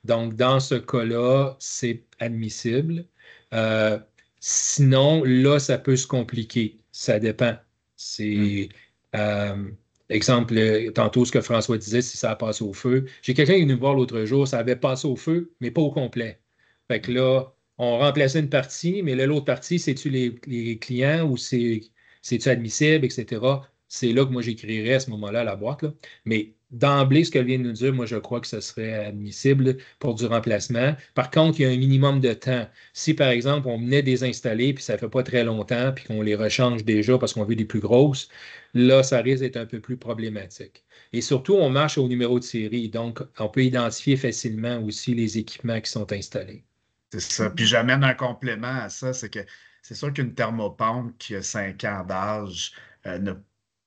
Donc, dans ce cas-là, c'est admissible. Euh, Sinon, là, ça peut se compliquer. Ça dépend. Hmm. C'est, euh, exemple, tantôt ce que François disait, si ça a passé au feu. J'ai quelqu'un qui est venu me voir l'autre jour, ça avait passé au feu, mais pas au complet. Fait que là, on remplaçait une partie, mais l'autre partie, c'est-tu les clients ou c'est-tu admissible, etc. C'est là que moi j'écrirais à ce moment-là la boîte, là. Mais d'emblée, ce qu'elle vient de nous dire, moi je crois que ce serait admissible pour du remplacement. Par contre, il y a un minimum de temps. Si par exemple, on venait des installer, puis ça ne fait pas très longtemps, puis qu'on les rechange déjà parce qu'on veut des plus grosses, là, ça risque d'être un peu plus problématique. Et surtout, on marche au numéro de série, donc on peut identifier facilement aussi les équipements qui sont installés. C'est ça. Puis Mhm. j'amène un complément à ça, c'est que c'est sûr qu'une thermopompe qui a 5 ans d'âge ne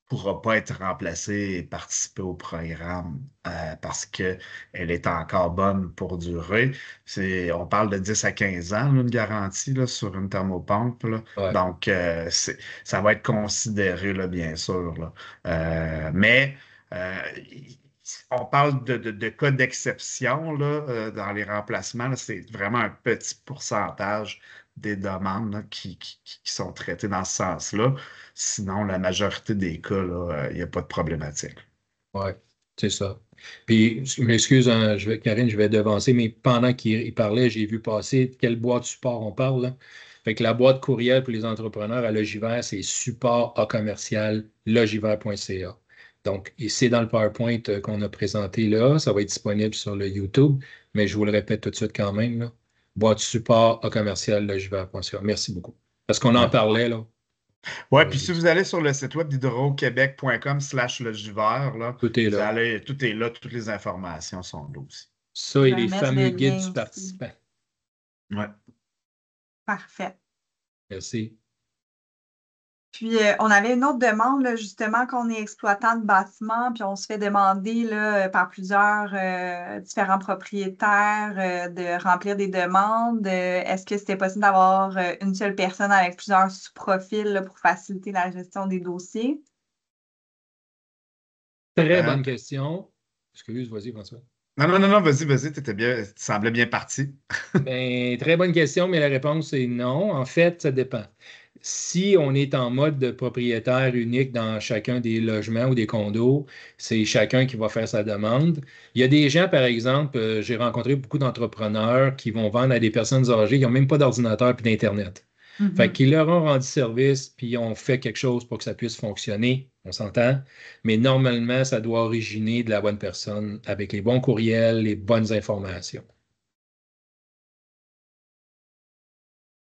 pourra pas être remplacée et participer au programme parce qu'elle est encore bonne pour durer. On parle de 10 à 15 ans, là, une garantie là, sur une thermopompe, là. Ouais. Donc, ça va être considéré, là, bien sûr, là. Mais euh, on parle de cas d'exception là, dans les remplacements. Là, c'est vraiment un petit pourcentage des demandes là, qui sont traitées dans ce sens-là. Sinon, la majorité des cas, il n'y a pas de problématique. Oui, c'est ça. Puis, je m'excuse, hein, Karine, je vais devancer, mais pendant qu'il parlait, j'ai vu passer quelle boîte support on parle, là. Fait que la boîte courriel pour les entrepreneurs à Logivert, c'est support à commercial logivert.ca. Donc, et c'est dans le PowerPoint qu'on a présenté là. Ça va être disponible sur le YouTube, mais je vous le répète tout de suite quand même, là. Boîte support à commercial logivert.ca. Merci beaucoup. Parce qu'on en Ouais. parlait, là. Ouais, puis si vous allez sur le site web d'hydroquebec.com/logivert, là, Tout est vous là. allez, tout est là, toutes les informations sont là aussi. Ça Je et vais les mettre fameux le guides lien du aussi. participant. Ouais. Parfait. Merci. Puis, on avait une autre demande, là, justement, qu'on est exploitant de bâtiment, puis on se fait demander là, par plusieurs différents propriétaires de remplir des demandes. Est-ce que c'était possible d'avoir une seule personne avec plusieurs sous-profils là, pour faciliter la gestion des dossiers? Très Euh, bonne question. Excuse, vas-y, François. non, non, non, non, vas-y, t'étais bien, tu semblais bien parti. Ben, très bonne question, mais la réponse est non. En fait, ça dépend. Si on est en mode de propriétaire unique dans chacun des logements ou des condos, c'est chacun qui va faire sa demande. Il y a des gens, par exemple, j'ai rencontré beaucoup d'entrepreneurs qui vont vendre à des personnes âgées qui n'ont même pas d'ordinateur et d'Internet. Fait Mhm. qu'ils leur ont rendu service, puis ont fait quelque chose pour que ça puisse fonctionner, on s'entend. Mais normalement, ça doit originer de la bonne personne avec les bons courriels, les bonnes informations.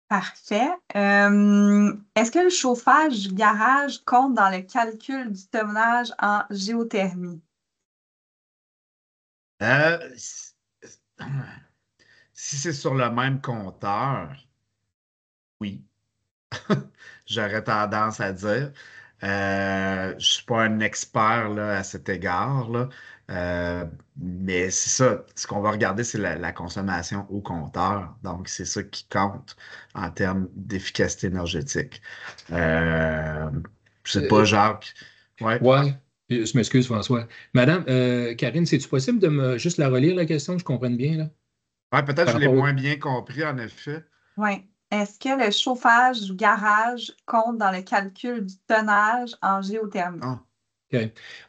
Parfait. Est-ce que le chauffage du garage compte dans le calcul du tonnage en géothermie? Euh, si si c'est sur le même compteur, oui. J'aurais tendance à dire. Je ne suis pas un expert là, à cet égard, là. Mais c'est ça. Ce qu'on va regarder, c'est la consommation au compteur. Donc, c'est ça qui compte en termes d'efficacité énergétique. Euh, C'est pas Jacques. Ouais. Ouais, je m'excuse, François. Madame, Karine, c'est-tu possible de me juste la relire la question, que je comprenne bien, là? Ouais, peut-être que Par je l'ai rapport au. moins bien compris, en effet. Oui. Est-ce que le chauffage du garage compte dans le calcul du tonnage en géothermie? Ah, OK.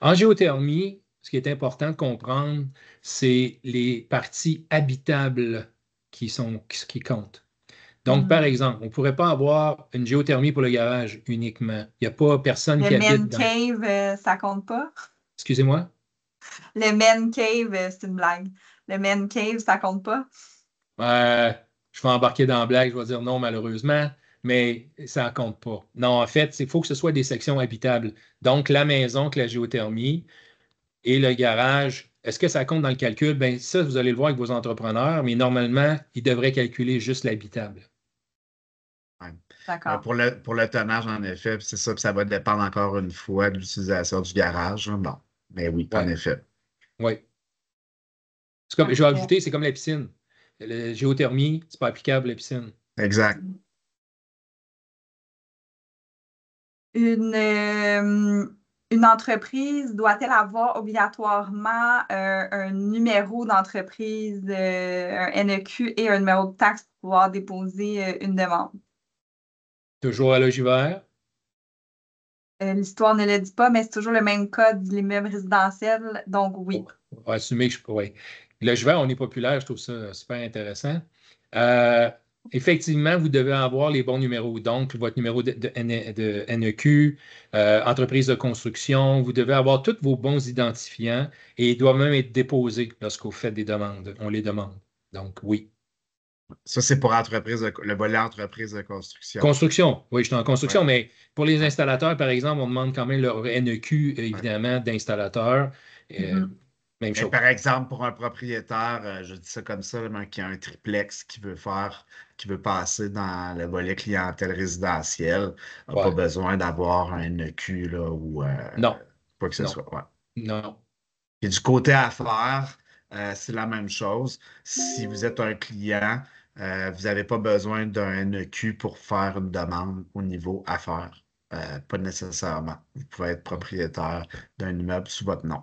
En géothermie, ce qui est important de comprendre, c'est les parties habitables qui comptent. Donc, par Hmm. exemple, on ne pourrait pas avoir une géothermie pour le garage uniquement. Il n'y a pas personne Le qui habite man dans. cave, ça compte pas? Excusez-moi? Le man cave, c'est une blague. Le man cave, ça compte pas? Euh, je vais embarquer dans la blague, je vais dire non, malheureusement, mais ça ne compte pas. Non, en fait, il faut que ce soit des sections habitables. Donc, la maison, que la géothermie et le garage, est-ce que ça compte dans le calcul? Bien, ça, vous allez le voir avec vos entrepreneurs, mais normalement, ils devraient calculer juste l'habitable. ouais. Mais D'accord. pour le tonnage, en effet, c'est ça, puis ça va dépendre encore une fois de l'utilisation du garage, hein. Bon, mais oui, en Oui, effet. oui. C'est comme, je vais Parfait. ajouter, c'est comme la piscine. La géothermie, c'est pas applicable à la piscine. Exact. Une, euh, une entreprise doit-elle avoir obligatoirement un numéro d'entreprise, un NEQ et un numéro de taxe pour pouvoir déposer une demande? Toujours à l'ogivaire. L'histoire ne le dit pas, mais c'est toujours le même code de l'immeuble résidentiel, donc On oui. va assumer que je. Oui. L'ogivaire, on est populaire, je trouve ça super intéressant. Euh, Effectivement, vous devez avoir les bons numéros. Donc, votre numéro de NEQ, entreprise de construction, vous devez avoir tous vos bons identifiants et ils doivent même être déposés lorsque vous faites des demandes. On les demande. Donc, oui. Ça, c'est pour le volet entreprise de construction. Construction, oui, je suis en Ouais, construction, mais pour les ouais, installateurs, par exemple, on demande quand même leur NEQ, ouais. évidemment, d'installateur. Euh, Mhm. Même Mais chose. par exemple, pour un propriétaire, je dis ça comme ça, là, mais qui a un triplex qui veut passer dans le volet clientèle résidentielle, n'a pas Ouais. besoin d'avoir un NEQ là, ou Non, quoi que ce non, soit. Ouais. non. Et du côté affaires, c'est la même chose. Si vous êtes un client, vous n'avez pas besoin d'un NEQ pour faire une demande au niveau affaires. Pas nécessairement. Vous pouvez être propriétaire d'un immeuble sous votre nom.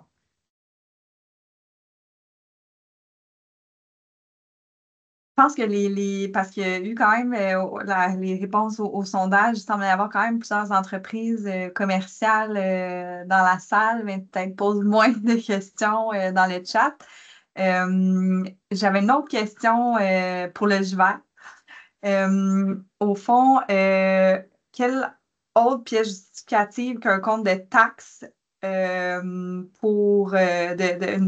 Je pense que parce qu'il y a eu quand même les réponses au sondage, il semble y avoir quand même plusieurs entreprises commerciales dans la salle, mais peut-être pose moins de questions dans le chat. J'avais une autre question pour le JVAC. Au fond, quelle autre pièce justificative qu'un compte de taxes une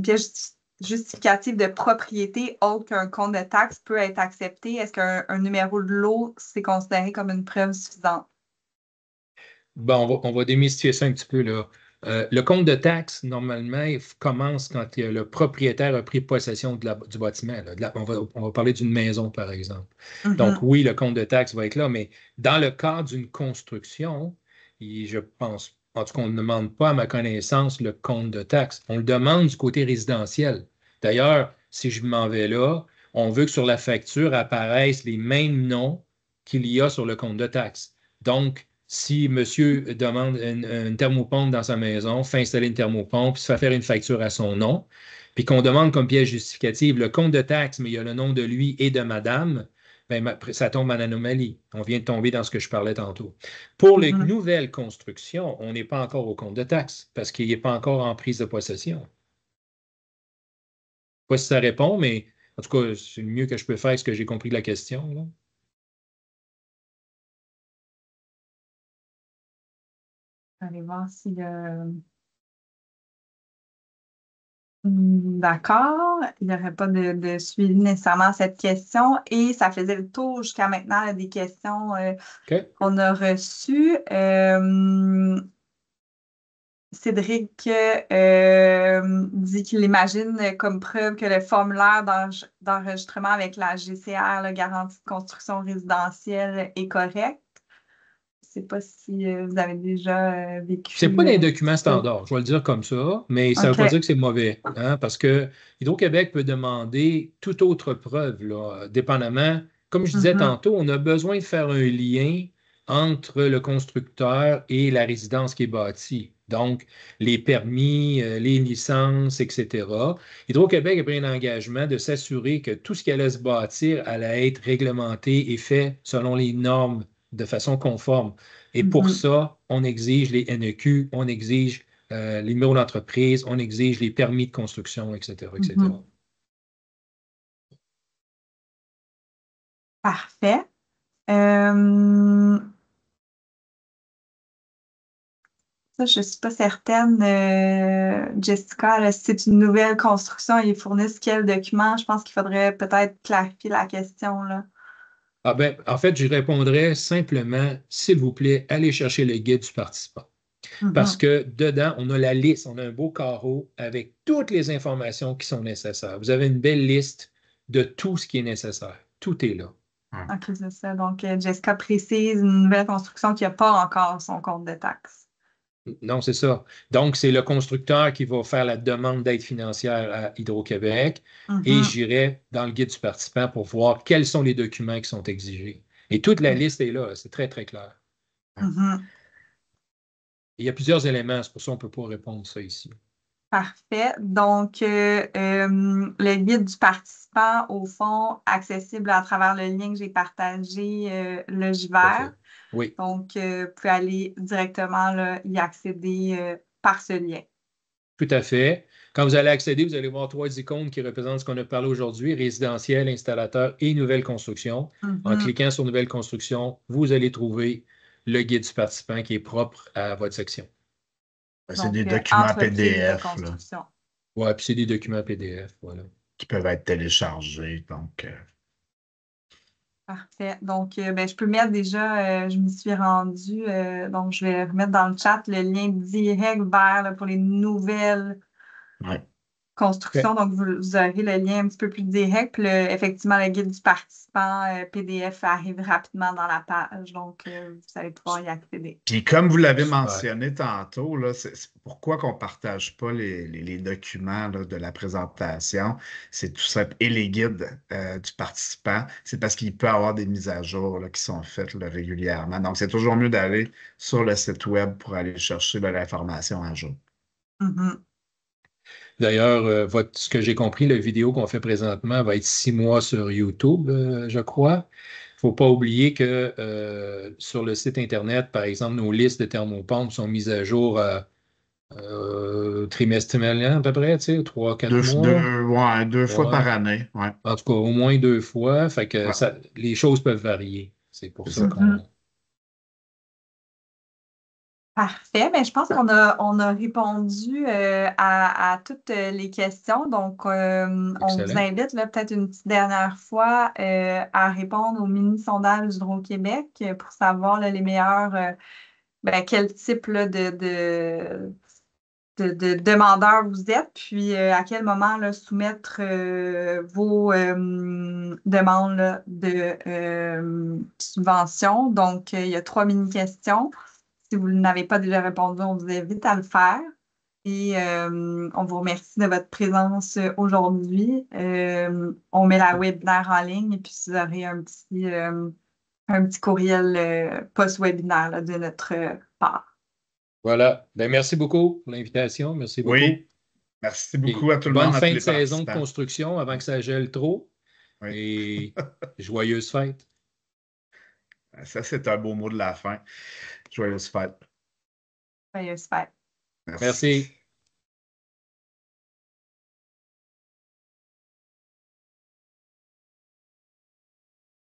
pièce justificative de propriété autre qu'un compte de taxes peut être acceptée? Est-ce qu'un numéro de lot, c'est considéré comme une preuve suffisante? Bon, on va démystifier ça un petit peu, là. Le compte de taxe, normalement, commence quand le propriétaire a pris possession du bâtiment, là. On va parler d'une maison, par exemple. Donc, Mhm. oui, le compte de taxe va être là, mais dans le cadre d'une construction, je pense, en tout cas, on ne demande pas, à ma connaissance, le compte de taxe. On le demande du côté résidentiel. D'ailleurs, si je m'en vais là, on veut que sur la facture apparaissent les mêmes noms qu'il y a sur le compte de taxe. Donc, si monsieur demande une thermopompe dans sa maison, fait installer une thermopompe, puis se fait faire une facture à son nom, puis qu'on demande comme pièce justificative le compte de taxe, mais il y a le nom de lui et de madame, ben, ça tombe en anomalie. On vient de tomber dans ce que je parlais tantôt. Pour les Mhm. nouvelles constructions, on n'est pas encore au compte de taxe parce qu'il n'est pas encore en prise de possession. Je ne sais pas si ça répond, mais en tout cas, c'est le mieux que je peux faire ce que j'ai compris de la question, là. Allez voir si D'accord, il n'y aurait pas de suivi nécessairement à cette question et ça faisait le tour jusqu'à maintenant là, des questions OK? qu'on a reçues. Cédric dit qu'il imagine comme preuve que le formulaire d'enregistrement avec la GCR, la garantie de construction résidentielle, est correct. Je ne sais pas si vous avez déjà C'est vécu pas des documents ça. standards, je vais le dire comme ça, mais ça ne veut pas dire OK. que c'est mauvais, hein, parce que Hydro-Québec peut demander toute autre preuve, là, dépendamment. Comme je disais Mhm. tantôt, on a besoin de faire un lien entre le constructeur et la résidence qui est bâtie. Donc, les permis, les licences, etc. Hydro-Québec a pris un engagement de s'assurer que tout ce qui allait se bâtir allait être réglementé et fait selon les normes de façon conforme. Et pour ça, on exige les NEQ, on exige les numéros d'entreprise, on exige les permis de construction, etc., etc. Parfait. Ça, je ne suis pas certaine, Jessica, là, si c'est une nouvelle construction, ils fournissent quels documents? Je pense qu'il faudrait peut-être clarifier la question, là. Ah ben, en fait, je répondrais simplement, s'il vous plaît, allez chercher le guide du participant. Parce que dedans, on a la liste, on a un beau carreau avec toutes les informations qui sont nécessaires. Vous avez une belle liste de tout ce qui est nécessaire. Tout est là. OK, c'est ça. Donc, Jessica précise une nouvelle construction qui n'a pas encore son compte de taxe. Non, c'est ça. Donc, c'est le constructeur qui va faire la demande d'aide financière à Hydro-Québec et j'irai dans le guide du participant pour voir quels sont les documents qui sont exigés. Et toute la liste est là, c'est très, très clair. Il y a plusieurs éléments, c'est pour ça qu'on ne peut pas répondre ça ici. Parfait. Donc, le guide du participant, au fond, accessible à travers le lien que j'ai partagé, Logivert. Oui. Donc, vous pouvez aller directement là, y accéder par ce lien. Tout à fait. Quand vous allez accéder, vous allez voir 3 icônes qui représentent ce qu'on a parlé aujourd'hui, résidentiel, installateur et nouvelle construction. En cliquant sur nouvelle construction, vous allez trouver le guide du participant qui est propre à votre section. C'est des documents PDF. Oui, puis c'est des documents PDF, voilà. Qui peuvent être téléchargés. Donc, Parfait. Donc, ben, je peux mettre déjà, je m'y suis rendue, donc je vais remettre dans le chat le lien direct vers là, pour les nouvelles constructions. Donc, vous aurez le lien un petit peu plus direct. Puis, effectivement, le guide du participant PDF arrive rapidement dans la page. Donc, vous allez pouvoir y accéder. Puis, comme vous l'avez mentionné tantôt, là, c'est pourquoi qu'on ne partage pas les documents là, de la présentation, c'est tout simple. Et les guides du participant, c'est parce qu'il peut y avoir des mises à jour là, qui sont faites là, régulièrement. Donc, c'est toujours mieux d'aller sur le site web pour aller chercher de l'information à jour. D'ailleurs, ce que j'ai compris, la vidéo qu'on fait présentement va être 6 mois sur YouTube, je crois. Il ne faut pas oublier que sur le site Internet, par exemple, nos listes de thermopompes sont mises à jour trimestriellement à peu près, 3-4 mois. Deux fois par année. Ouais. En tout cas, au moins 2 fois. Fait que les choses peuvent varier. C'est pour ça qu'on... Parfait. Bien, je pense qu'on a répondu à toutes les questions. Donc, on vous invite peut-être une petite dernière fois à répondre au mini-sondage d'Hydro-Québec pour savoir les meilleurs, quel type là, de demandeurs vous êtes, puis à quel moment là, soumettre vos demandes là, de subvention. Donc, il y a 3 mini-questions. Si vous n'avez pas déjà répondu, on vous invite à le faire. Et on vous remercie de votre présence aujourd'hui. On met la webinaire en ligne et puis vous aurez un petit courriel post-webinaire de notre part. Voilà. Ben, merci beaucoup pour l'invitation. Merci beaucoup. Oui. Merci beaucoup à tout le monde. Bonne fin de saison de construction avant que ça gèle trop. Oui. Et joyeuses fêtes. Ça, c'est un beau mot de la fin. Joyeuses fêtes. Joyeuses fêtes. Merci.